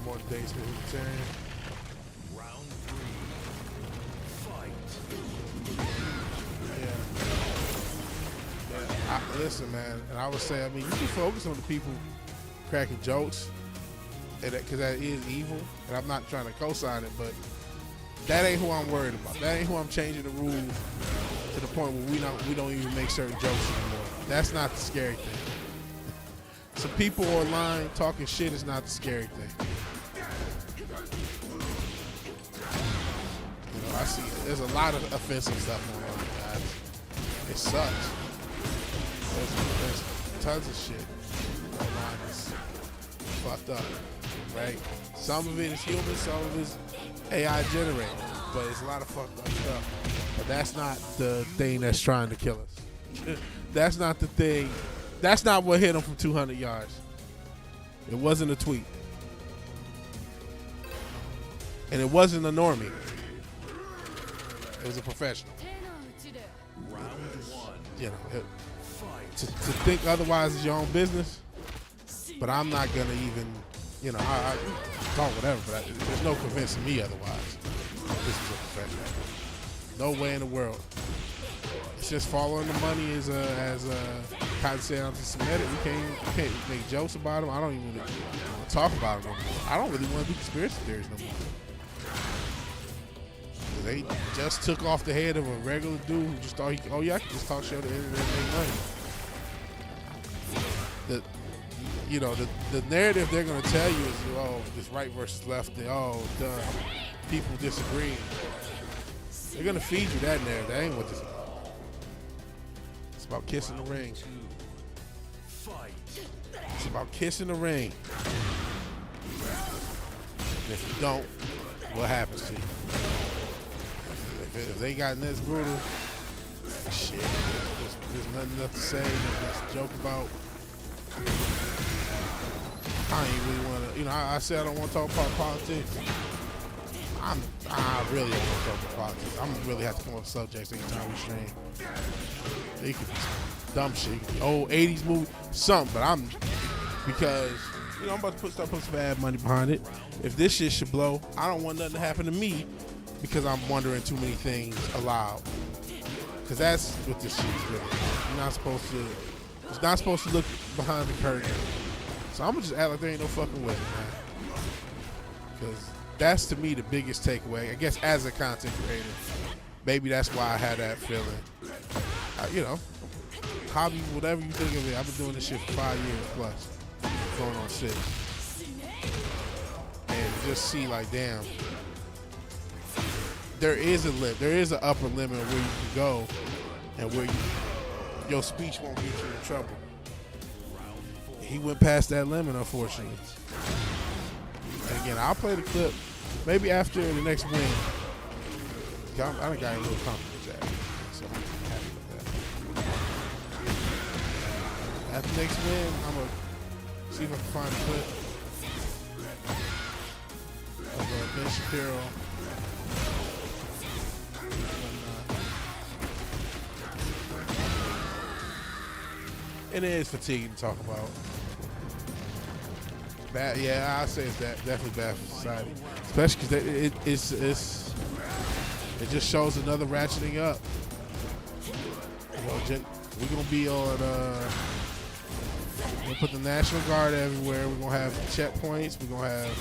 More days for vegetarian. Round 3. Fight. Yeah. Listen, man, and I would say, you can focus on the people cracking jokes, because that is evil, and I'm not trying to co-sign it, but that ain't who I'm worried about. That ain't who I'm changing the rules to the point where we don't even make certain jokes anymore. That's not the scary thing. Some people online talking shit is not the scary thing. I see it. There's a lot of offensive stuff going on, guys. It sucks. There's tons of shit online that's fucked up, right? Some of it is human, some of it is AI generated, but it's a lot of fucked up stuff. But that's not the thing that's trying to kill us. That's not the thing. That's not what hit him from 200 yards. It wasn't a tweet. And it wasn't a normie. It was a professional. Round 1. To think otherwise is your own business. But I'm not gonna even, I call whatever. But there's no convincing me otherwise. This is a professional. No way in the world. It's just following the money as Cotton said anti-Semitic. We can't make jokes about them. I don't even want to talk about them no more. I don't really want to do conspiracy theories no more. They just took off the head of a regular dude who just thought I could just talk shit on the internet and make money. The narrative they're gonna tell you is, this right versus left, people disagree. They're gonna feed you that narrative. That ain't what this is. It's about kissing the ring. It's about kissing the ring. And if you don't, what happens to you? If they got this brutal, shit, there's nothing left to say. Nothing to joke about. I ain't really want to, I said I don't want to talk about politics. I really don't want to talk about politics. I'm going to really have to come up with subjects anytime we stream. It could be dumb shit. It could be old 80s movie, something, but because, I'm about to start putting some bad money behind it. If this shit should blow, I don't want nothing to happen to me because I'm wondering too many things aloud. Because that's what this shit is really. It's not supposed to look behind the curtain. So I'm going to just act like there ain't no fucking with it, man. Because that's, to me, the biggest takeaway. I guess as a content creator, maybe that's why I had that feeling. hobby, whatever you think of it. I've been doing this shit for 5 years plus, going on 6. And just see like, damn, there is a limit. There is an upper limit where you can go and where your speech won't get you in trouble. He went past that limit, unfortunately. And again, I'll play the clip maybe after the next win. I done got a little confidence at it, so I'm happy with that. After the next win, I'm going to see if I can find a clip of Ben Shapiro. And it is fatiguing to talk about. Bad, yeah, I say it's definitely bad for society, especially because it just shows another ratcheting up. You know, we're gonna be on. We'll put the National Guard everywhere. We're gonna have checkpoints. We're gonna have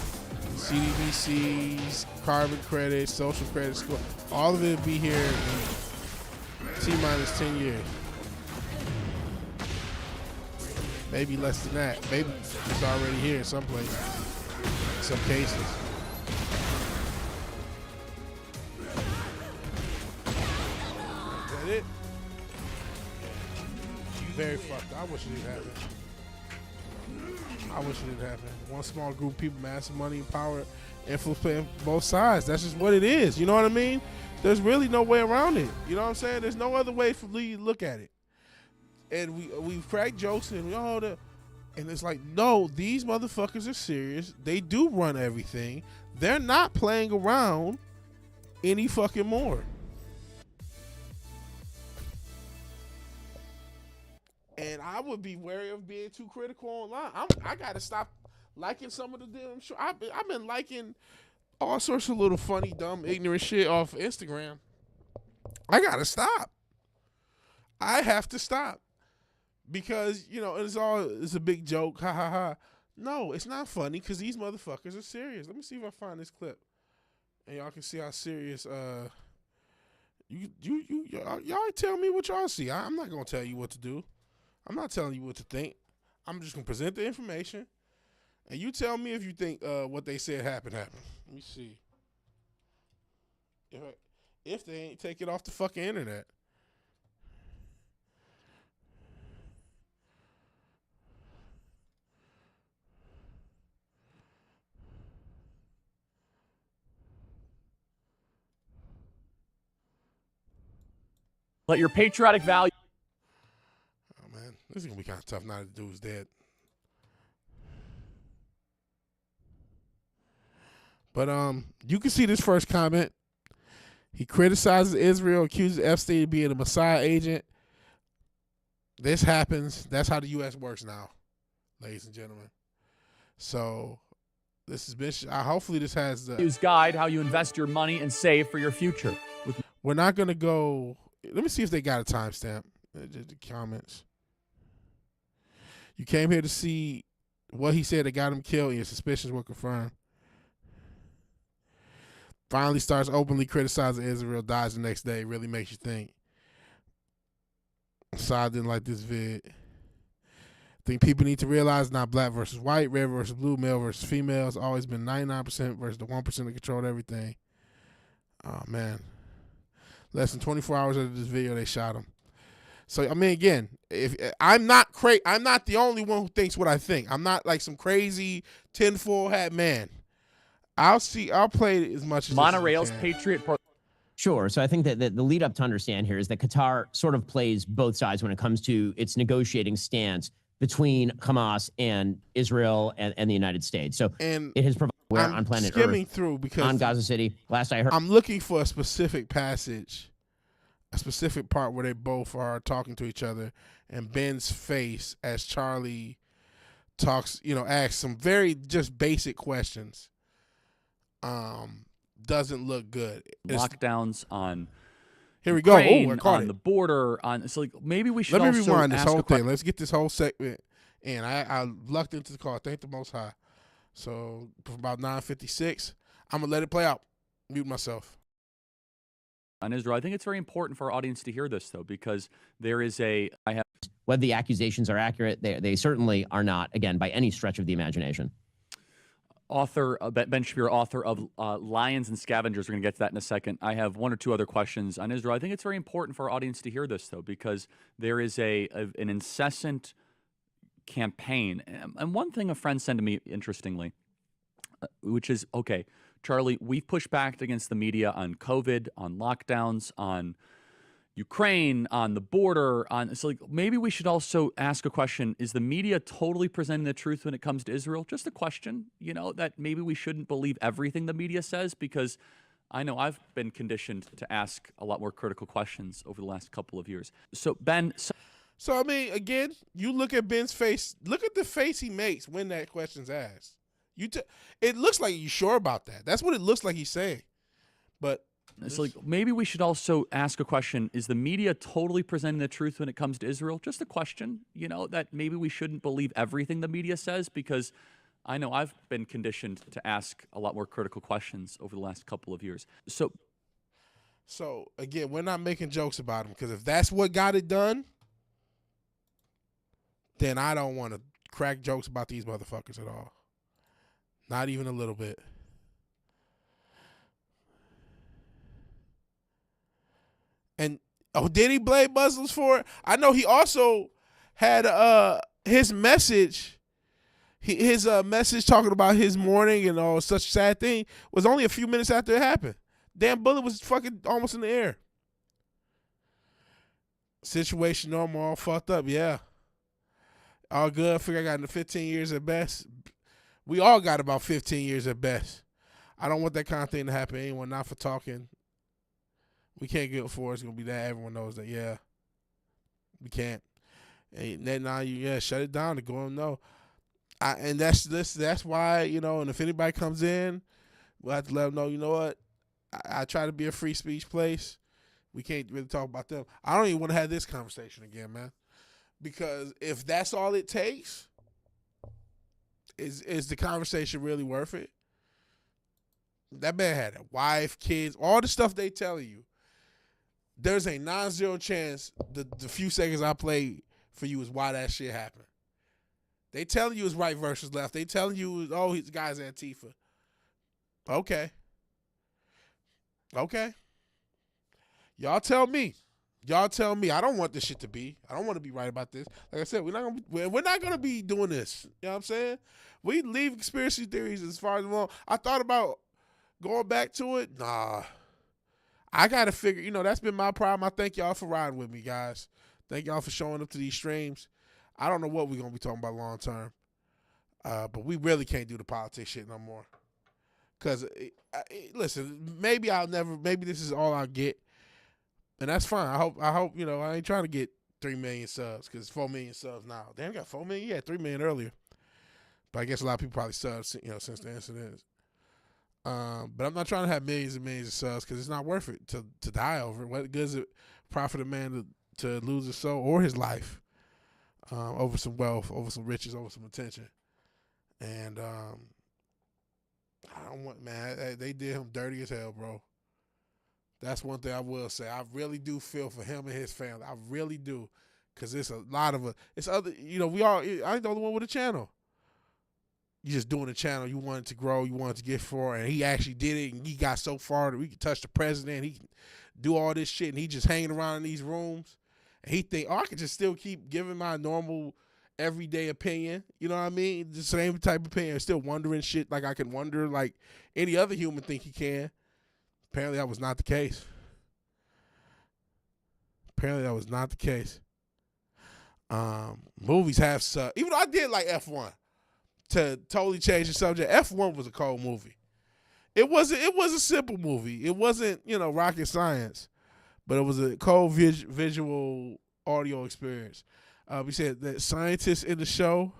CDBCs, carbon credits, social credit score. All of it will be here in T-minus 10 years. Maybe less than that. Maybe it's already here in some places, in some cases. Is that it? Very fucked. I wish it didn't happen. I wish it didn't happen. One small group of people, massive money and power, influence both sides. That's just what it is. You know what I mean? There's really no way around it. You know what I'm saying? There's no other way for Lee to look at it. And we've cracked jokes and and it's like, no, these motherfuckers are serious. They do run everything. They're not playing around any fucking more. And I would be wary of being too critical online. I gotta stop liking some of the damn show. I've been liking all sorts of little funny, dumb, ignorant shit off Instagram. I gotta stop. I have to stop. Because, you know, it's a big joke, ha ha ha. No, it's not funny because these motherfuckers are serious. Let me see if I find this clip, and y'all can see how serious. Y'all tell me what y'all see. I'm not gonna tell you what to do. I'm not telling you what to think. I'm just gonna present the information, and you tell me if you think what they said happened. Let me see. If they ain't take it off the fucking internet. Let your patriotic value. Oh man, this is gonna be kind of tough now that the dude's dead. But you can see this first comment. He criticizes Israel, accuses Epstein of being a Messiah agent. This happens. That's how the U.S. works now, ladies and gentlemen. So this has been. Hopefully, this has the Guide how you invest your money and save for your future. We're not gonna go. Let me see if they got a timestamp. The comments. You came here to see what he said that got him killed, and your suspicions were confirmed. Finally starts openly criticizing Israel, dies the next day. Really makes you think. Assad didn't like this vid. I think people need to realize not black versus white, red versus blue, male versus female. It's always been 99% versus the 1% that controlled everything. Oh, man. Less than 24 hours after this video, they shot him. So, I mean, again, if I'm not the only one who thinks what I think. I'm not like some crazy tinfoil hat man. I'll play it as much as Monorail's Patriot. Sure. So I think that the lead up to understand here is that Qatar sort of plays both sides when it comes to its negotiating stance between Hamas and Israel and the United States. So it has provided where on planet Earth, through because on Gaza City. Last I heard, I'm looking for a specific passage, a specific part where they both are talking to each other, and Ben's face as Charlie talks, asks some very just basic questions. Doesn't look good. Lockdowns on. Here we go. Ukraine, I caught on it. the border. So maybe we should. Let me also rewind this ask whole thing. Let's get this whole segment in. I lucked into the call. Thank the Most High. So for about 9:56, I'm gonna let it play out. Mute myself. On Israel, I think it's very important for our audience to hear this though, because there is whether the accusations are accurate, they certainly are not, again, by any stretch of the imagination. Ben Shapiro, author of Lions and Scavengers. We're going to get to that in a second. I have one or two other questions on Israel. I think it's very important for our audience to hear this, though, because there is an incessant campaign. And one thing a friend said to me, interestingly, which is, okay, Charlie, we've pushed back against the media on COVID, on lockdowns, on Ukraine, on the border, so like maybe we should also ask a question. Is the media totally presenting the truth when it comes to Israel? Just a question, that maybe we shouldn't believe everything the media says, because I know I've been conditioned to ask a lot more critical questions over the last couple of years. So, Ben. So I mean, again, you look at Ben's face. Look at the face he makes when that question's asked. It looks like you're sure about that. That's what it looks like he's saying. But so like maybe we should also ask a question. Is the media totally presenting the truth when it comes to Israel? Just a question, that maybe we shouldn't believe everything the media says, because I know I've been conditioned to ask a lot more critical questions over the last couple of years. So again, we're not making jokes about him, because if that's what got it done, then I don't want to crack jokes about these motherfuckers at all. Not even a little bit. And did he blame Muslims for it? I know he also had his message. His message talking about his mourning and all such a sad thing was only a few minutes after it happened. Damn bullet was fucking almost in the air. Situation normal, all fucked up, yeah. All good. I figure I got into 15 years at best. We all got about 15 years at best. I don't want that kind of thing to happen to anyone, not for talking. We can't get for it's gonna be that. Everyone knows that. Yeah, we can't. And then now shut it down to go and know. And that's why And if anybody comes in, we'll have to let them know. You know what? I try to be a free speech place. We can't really talk about them. I don't even want to have this conversation again, man. Because if that's all it takes, is the conversation really worth it? That man had a wife, kids, all the stuff they tell you. There's a non-zero chance the few seconds I played for you is why that shit happened. They telling you it's right versus left. They telling you, he's the guy's Antifa. Okay. Y'all tell me. I don't want this shit to be. I don't want to be right about this. Like I said, we're not gonna be doing this. You know what I'm saying? We leave conspiracy theories as far as along. I thought about going back to it. Nah. I got to figure, that's been my problem. I thank y'all for riding with me, guys. Thank y'all for showing up to these streams. I don't know what we're going to be talking about long term. But we really can't do the politics shit no more. Because, listen, maybe this is all I'll get. And that's fine. I hope, I ain't trying to get 3 million subs, because 4 million subs now. Damn, got 4 million? Yeah, 3 million earlier. But I guess a lot of people probably subbed, since the incident. But I'm not trying to have millions and millions of subs, because it's not worth it to die over it. What good is it profit a man to lose his soul or his life over some wealth, over some riches, over some attention? And I don't want, man, they did him dirty as hell, bro. That's one thing I will say. I really do feel for him and his family. I really do, because it's a lot of it's other. I ain't the only one with a channel. You just doing a channel, you wanted to grow, you wanted to get far, and he actually did it, and he got so far that we could touch the president, he can do all this shit, and he just hanging around in these rooms, and he think, I could just still keep giving my normal, everyday opinion, you know what I mean? The same type of opinion, still wondering shit like I can wonder like any other human think he can. Apparently that was not the case. Movies have sucked. Even though I did like F1. To totally change the subject, F1 was a cold movie. It was a simple movie. It wasn't, rocket science, but it was a cold visual audio experience. We said that scientists in the show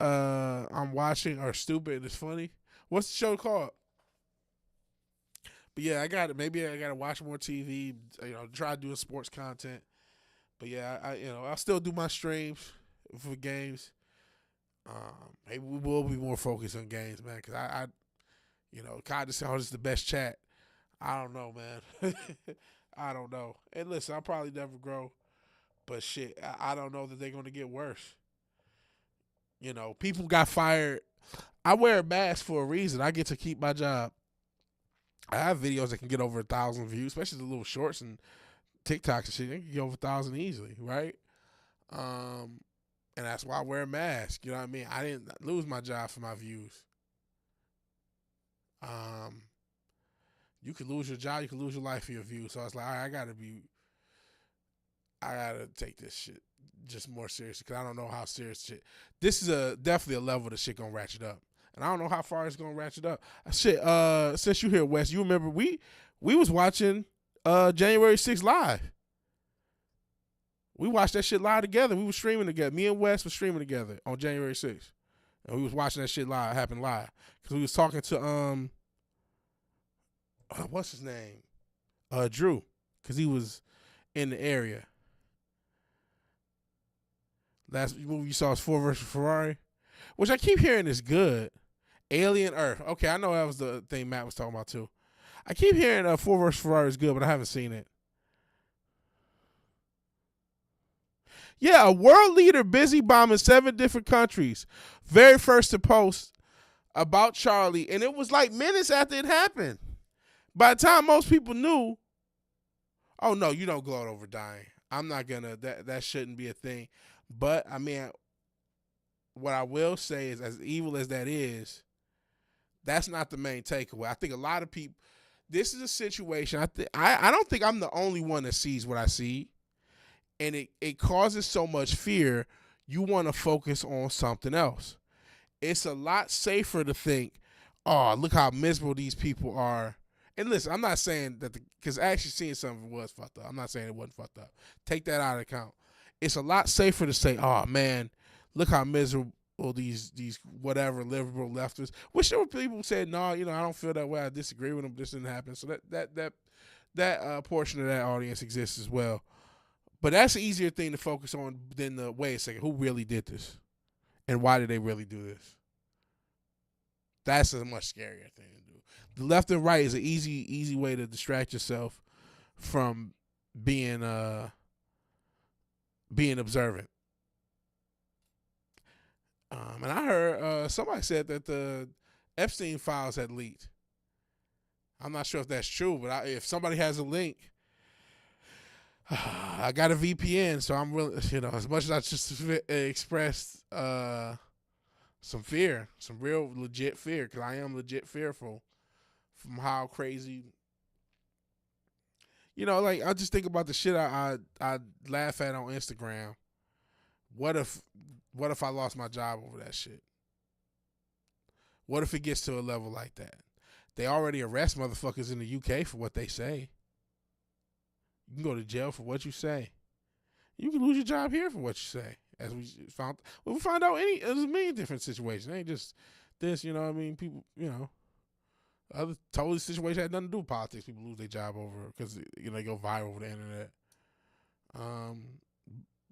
I'm watching are stupid and it's funny. What's the show called? But yeah, maybe I got to watch more TV, try doing sports content. But yeah, I'll still do my streams for games. Maybe we will be more focused on games, man, because I God just said, this is the best chat. I don't know, man. I don't know. And listen, I'll probably never grow, But shit, I don't know that they're going to get worse. You know, people got fired. I wear a mask for a reason. I get to keep my job. I have videos that can get over 1,000 views, especially the little shorts and TikToks and shit. They can get over 1,000 easily, right? And that's why I wear a mask. You know what I mean? I didn't lose my job for my views. You could lose your job, you could lose your life for your views. So I was like, all right, I gotta take this shit just more seriously because I don't know how serious shit. This is definitely a level that shit gonna ratchet up, and I don't know how far it's gonna ratchet up. Shit, since you here, Wes, you remember we was watching January 6th live. We watched that shit live together. We were streaming together. Me and Wes were streaming together on January 6th, and we was watching that shit happen live because we was talking to what's his name, Drew, because he was in the area. Last movie you saw was Ford versus Ferrari, which I keep hearing is good. Alien Earth. Okay, I know that was the thing Matt was talking about too. I keep hearing Ford versus Ferrari is good, but I haven't seen it. Yeah, a world leader busy bombing 7 different countries. Very first to post about Charlie, and it was like minutes after it happened. By the time most people knew, oh no, you don't gloat over dying. I'm not gonna, that shouldn't be a thing. But, I mean, what I will say is, as evil as that is, that's not the main takeaway. I think a lot of people, this is a situation, I don't think I'm the only one that sees what I see. And it causes so much fear, you want to focus on something else. It's a lot safer to think, oh, look how miserable these people are. And listen, I'm not saying that, because actually seeing something was fucked up. I'm not saying it wasn't fucked up. Take that out of account. It's a lot safer to say, oh, man, look how miserable these whatever liberal leftists. Which there were people who said, no, I don't feel that way. I disagree with them. This didn't happen. So that portion of that audience exists as well. But that's an easier thing to focus on than the, wait a second, who really did this? And why did they really do this? That's a much scarier thing to do. The left and right is an easy way to distract yourself from being observant. And I heard somebody said that the Epstein files had leaked. I'm not sure if that's true, but if somebody has a link, I got a VPN, so I'm really, as much as I just expressed some fear, some real legit fear, because I am legit fearful from how crazy, like I just think about the shit I laugh at on Instagram. What if I lost my job over that shit? What if it gets to a level like that? They already arrest motherfuckers in the UK for what they say. You can go to jail for what you say. You can lose your job here for what you say. As we found out there's a million different situations. It ain't just this, what I mean? People, other totally situations had nothing to do with politics. People lose their job over because they go viral over the internet.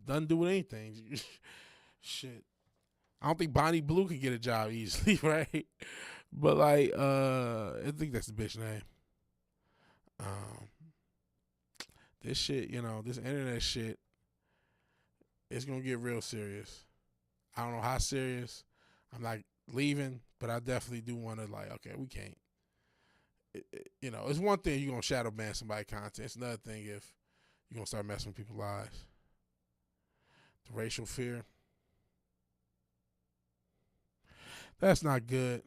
Doesn't do with anything. Shit. I don't think Bonnie Blue can get a job easily, right? But like, I think that's the bitch name. This shit, this internet shit, it's gonna get real serious. I don't know how serious. I'm not leaving, but I definitely do want to, like, okay, we can't. It's one thing you're gonna shadow ban somebody's content. It's another thing if you're gonna start messing with people's lives. The racial fear. That's not good.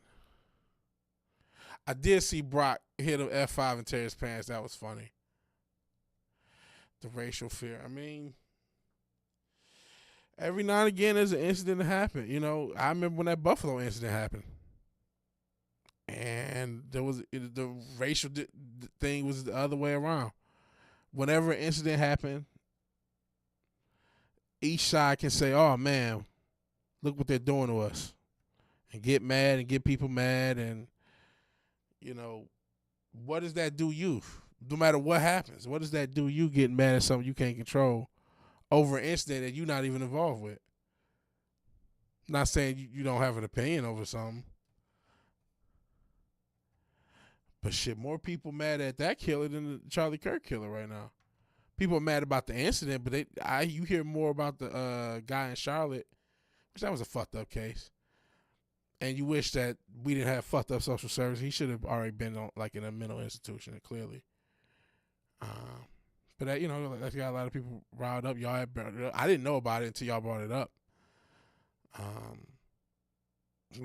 I did see Brock hit an F5 and tear his pants. That was funny. The racial fear. I mean, every now and again there's an incident that happened. I remember when that Buffalo incident happened. And there was the racial thing was the other way around. Whenever an incident happened, each side can say, oh, man, look what they're doing to us. And get mad and get people mad. And, what does that do you? No matter what happens, what does that do you getting mad at something you can't control over an incident that you're not even involved with? I'm not saying you don't have an opinion over something. But shit, more people mad at that killer than the Charlie Kirk killer right now. people are mad about the incident, but you hear more about the guy in Charlotte, which that was a fucked up case. And you wish that we didn't have fucked up social service. He should have already been in a mental institution, clearly. But that, that got a lot of people riled up. Y'all I didn't know about it until y'all brought it up.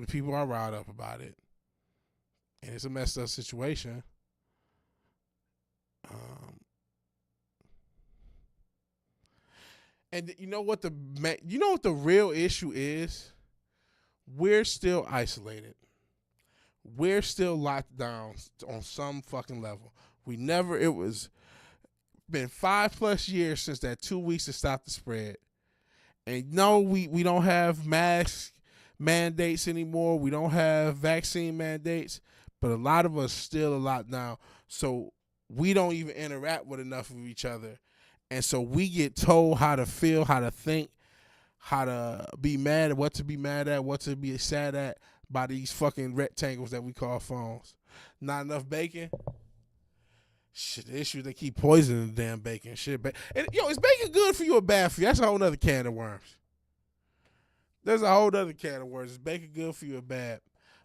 People are riled up about it, and it's a messed up situation. And you know what the real issue is? We're still isolated. We're still locked down on some fucking level. It was been 5+ years since that 2 weeks to stop the spread. And no, we don't have mask mandates anymore. We don't have vaccine mandates, but a lot of us still are locked down. So we don't even interact with enough of each other. And so we get told how to feel, how to think, how to be mad, what to be mad at, what to be sad at by these fucking rectangles that we call phones. Not enough bacon. Shit, the issue they keep poisoning the damn bacon. Shit, and is bacon good for you or bad for you? That's a whole other can of worms. There's a whole other can of worms. Is bacon good for you or bad?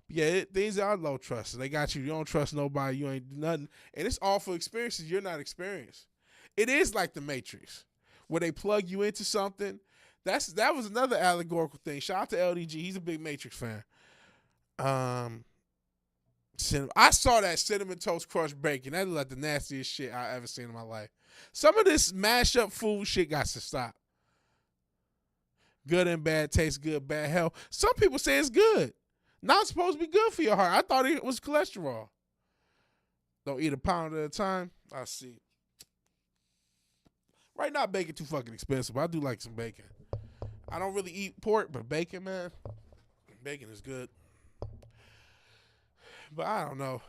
But yeah, things are low trust. So they got you. You don't trust nobody. You ain't do nothing. And it's all for experiences you're not experienced. It is like the Matrix, where they plug you into something. That was another allegorical thing. Shout out to LDG. He's a big Matrix fan. I saw that cinnamon toast crushed bacon. That is like the nastiest shit I ever seen in my life. Some of this mashed up food shit got to stop. Good and bad, tastes good, bad health. Some people say it's good. Not supposed to be good for your heart. I thought it was cholesterol. Don't eat a pound at a time. I see. Right now, bacon too fucking expensive, but I do like some bacon. I don't really eat pork, but bacon, man, bacon is good. But I don't know.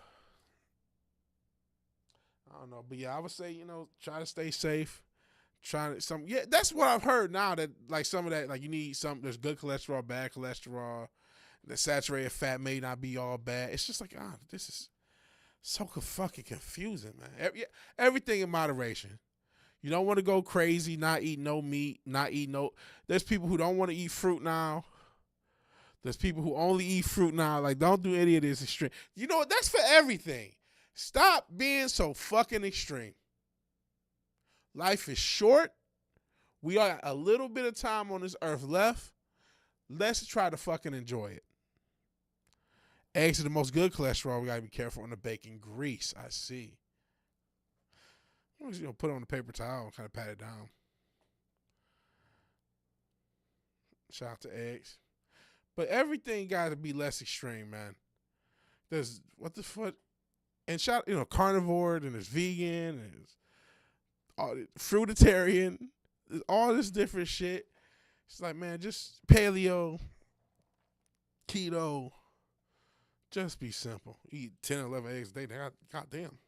But yeah, I would say, try to stay safe. That's what I've heard now, that like some of that, like you need there's good cholesterol, bad cholesterol. The saturated fat may not be all bad. It's just like, this is so fucking confusing, man. Everything in moderation. You don't want to go crazy, not eat no meat, there's people who don't want to eat fruit now. There's people who only eat fruit now. Like, don't do any of this extreme. You know what? That's for everything. Stop being so fucking extreme. Life is short. We got a little bit of time on this earth left. Let's try to fucking enjoy it. Eggs are the most good cholesterol. We got to be careful on the bacon. Grease, I see. Put it on the paper towel and kind of pat it down. Shout out to eggs. But everything got to be less extreme, man. There's, what the fuck? And carnivore, and there's vegan, and there's fruitarian, there's all this different shit. It's like, man, just paleo, keto, just be simple. Eat 10 or 11 eggs a day. Goddamn.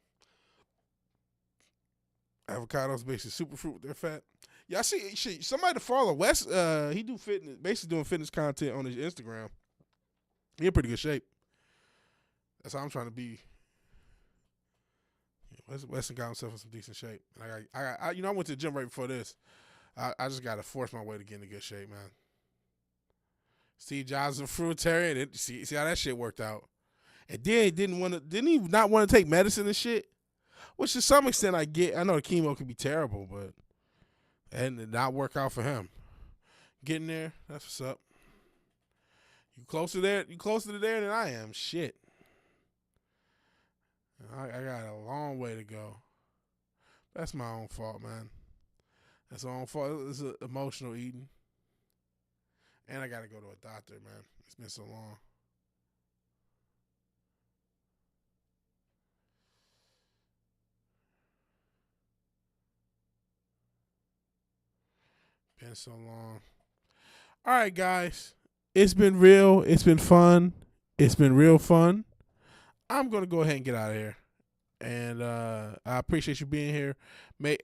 Avocados, basically superfruit with their fat. Yeah, I see somebody to follow. Wes, he do fitness, basically doing fitness content on his Instagram. He in pretty good shape. That's how I'm trying to be. Weston got himself in some decent shape. And I went to the gym right before this. I just got to force my way to get into good shape, man. Steve Jobs was a fruitarian. See how that shit worked out. And then didn't he not want to take medicine and shit? Which to some extent I get. I know the chemo can be terrible, but and it not work out for him. Getting there, that's what's up. You closer to there than I am. Shit. I got a long way to go. That's my own fault, man. That's my own fault. It's emotional eating. And I got to go to a doctor, man. It's been so long. Been so long. All right, guys. It's been real. It's been fun. It's been real fun. I'm going to go ahead and get out of here. And I appreciate you being here.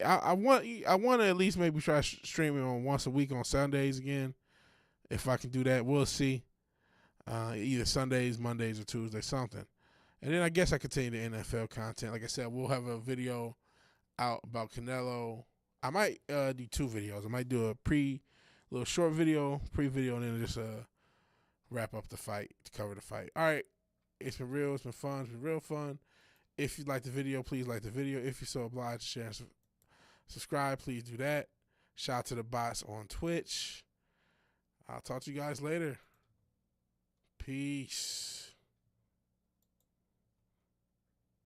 I want to at least maybe try streaming on once a week on Sundays again. If I can do that, we'll see. Either Sundays, Mondays, or Tuesdays, something. And then I guess I continue the NFL content. Like I said, we'll have a video out about Canelo I might do 2 videos. I might do a little short video, pre-video, and then just wrap up the fight to cover the fight. All right. It's been real. It's been fun. It's been real fun. If you like the video, please like the video. If you're so obliged to share and subscribe, please do that. Shout out to the bots on Twitch. I'll talk to you guys later. Peace.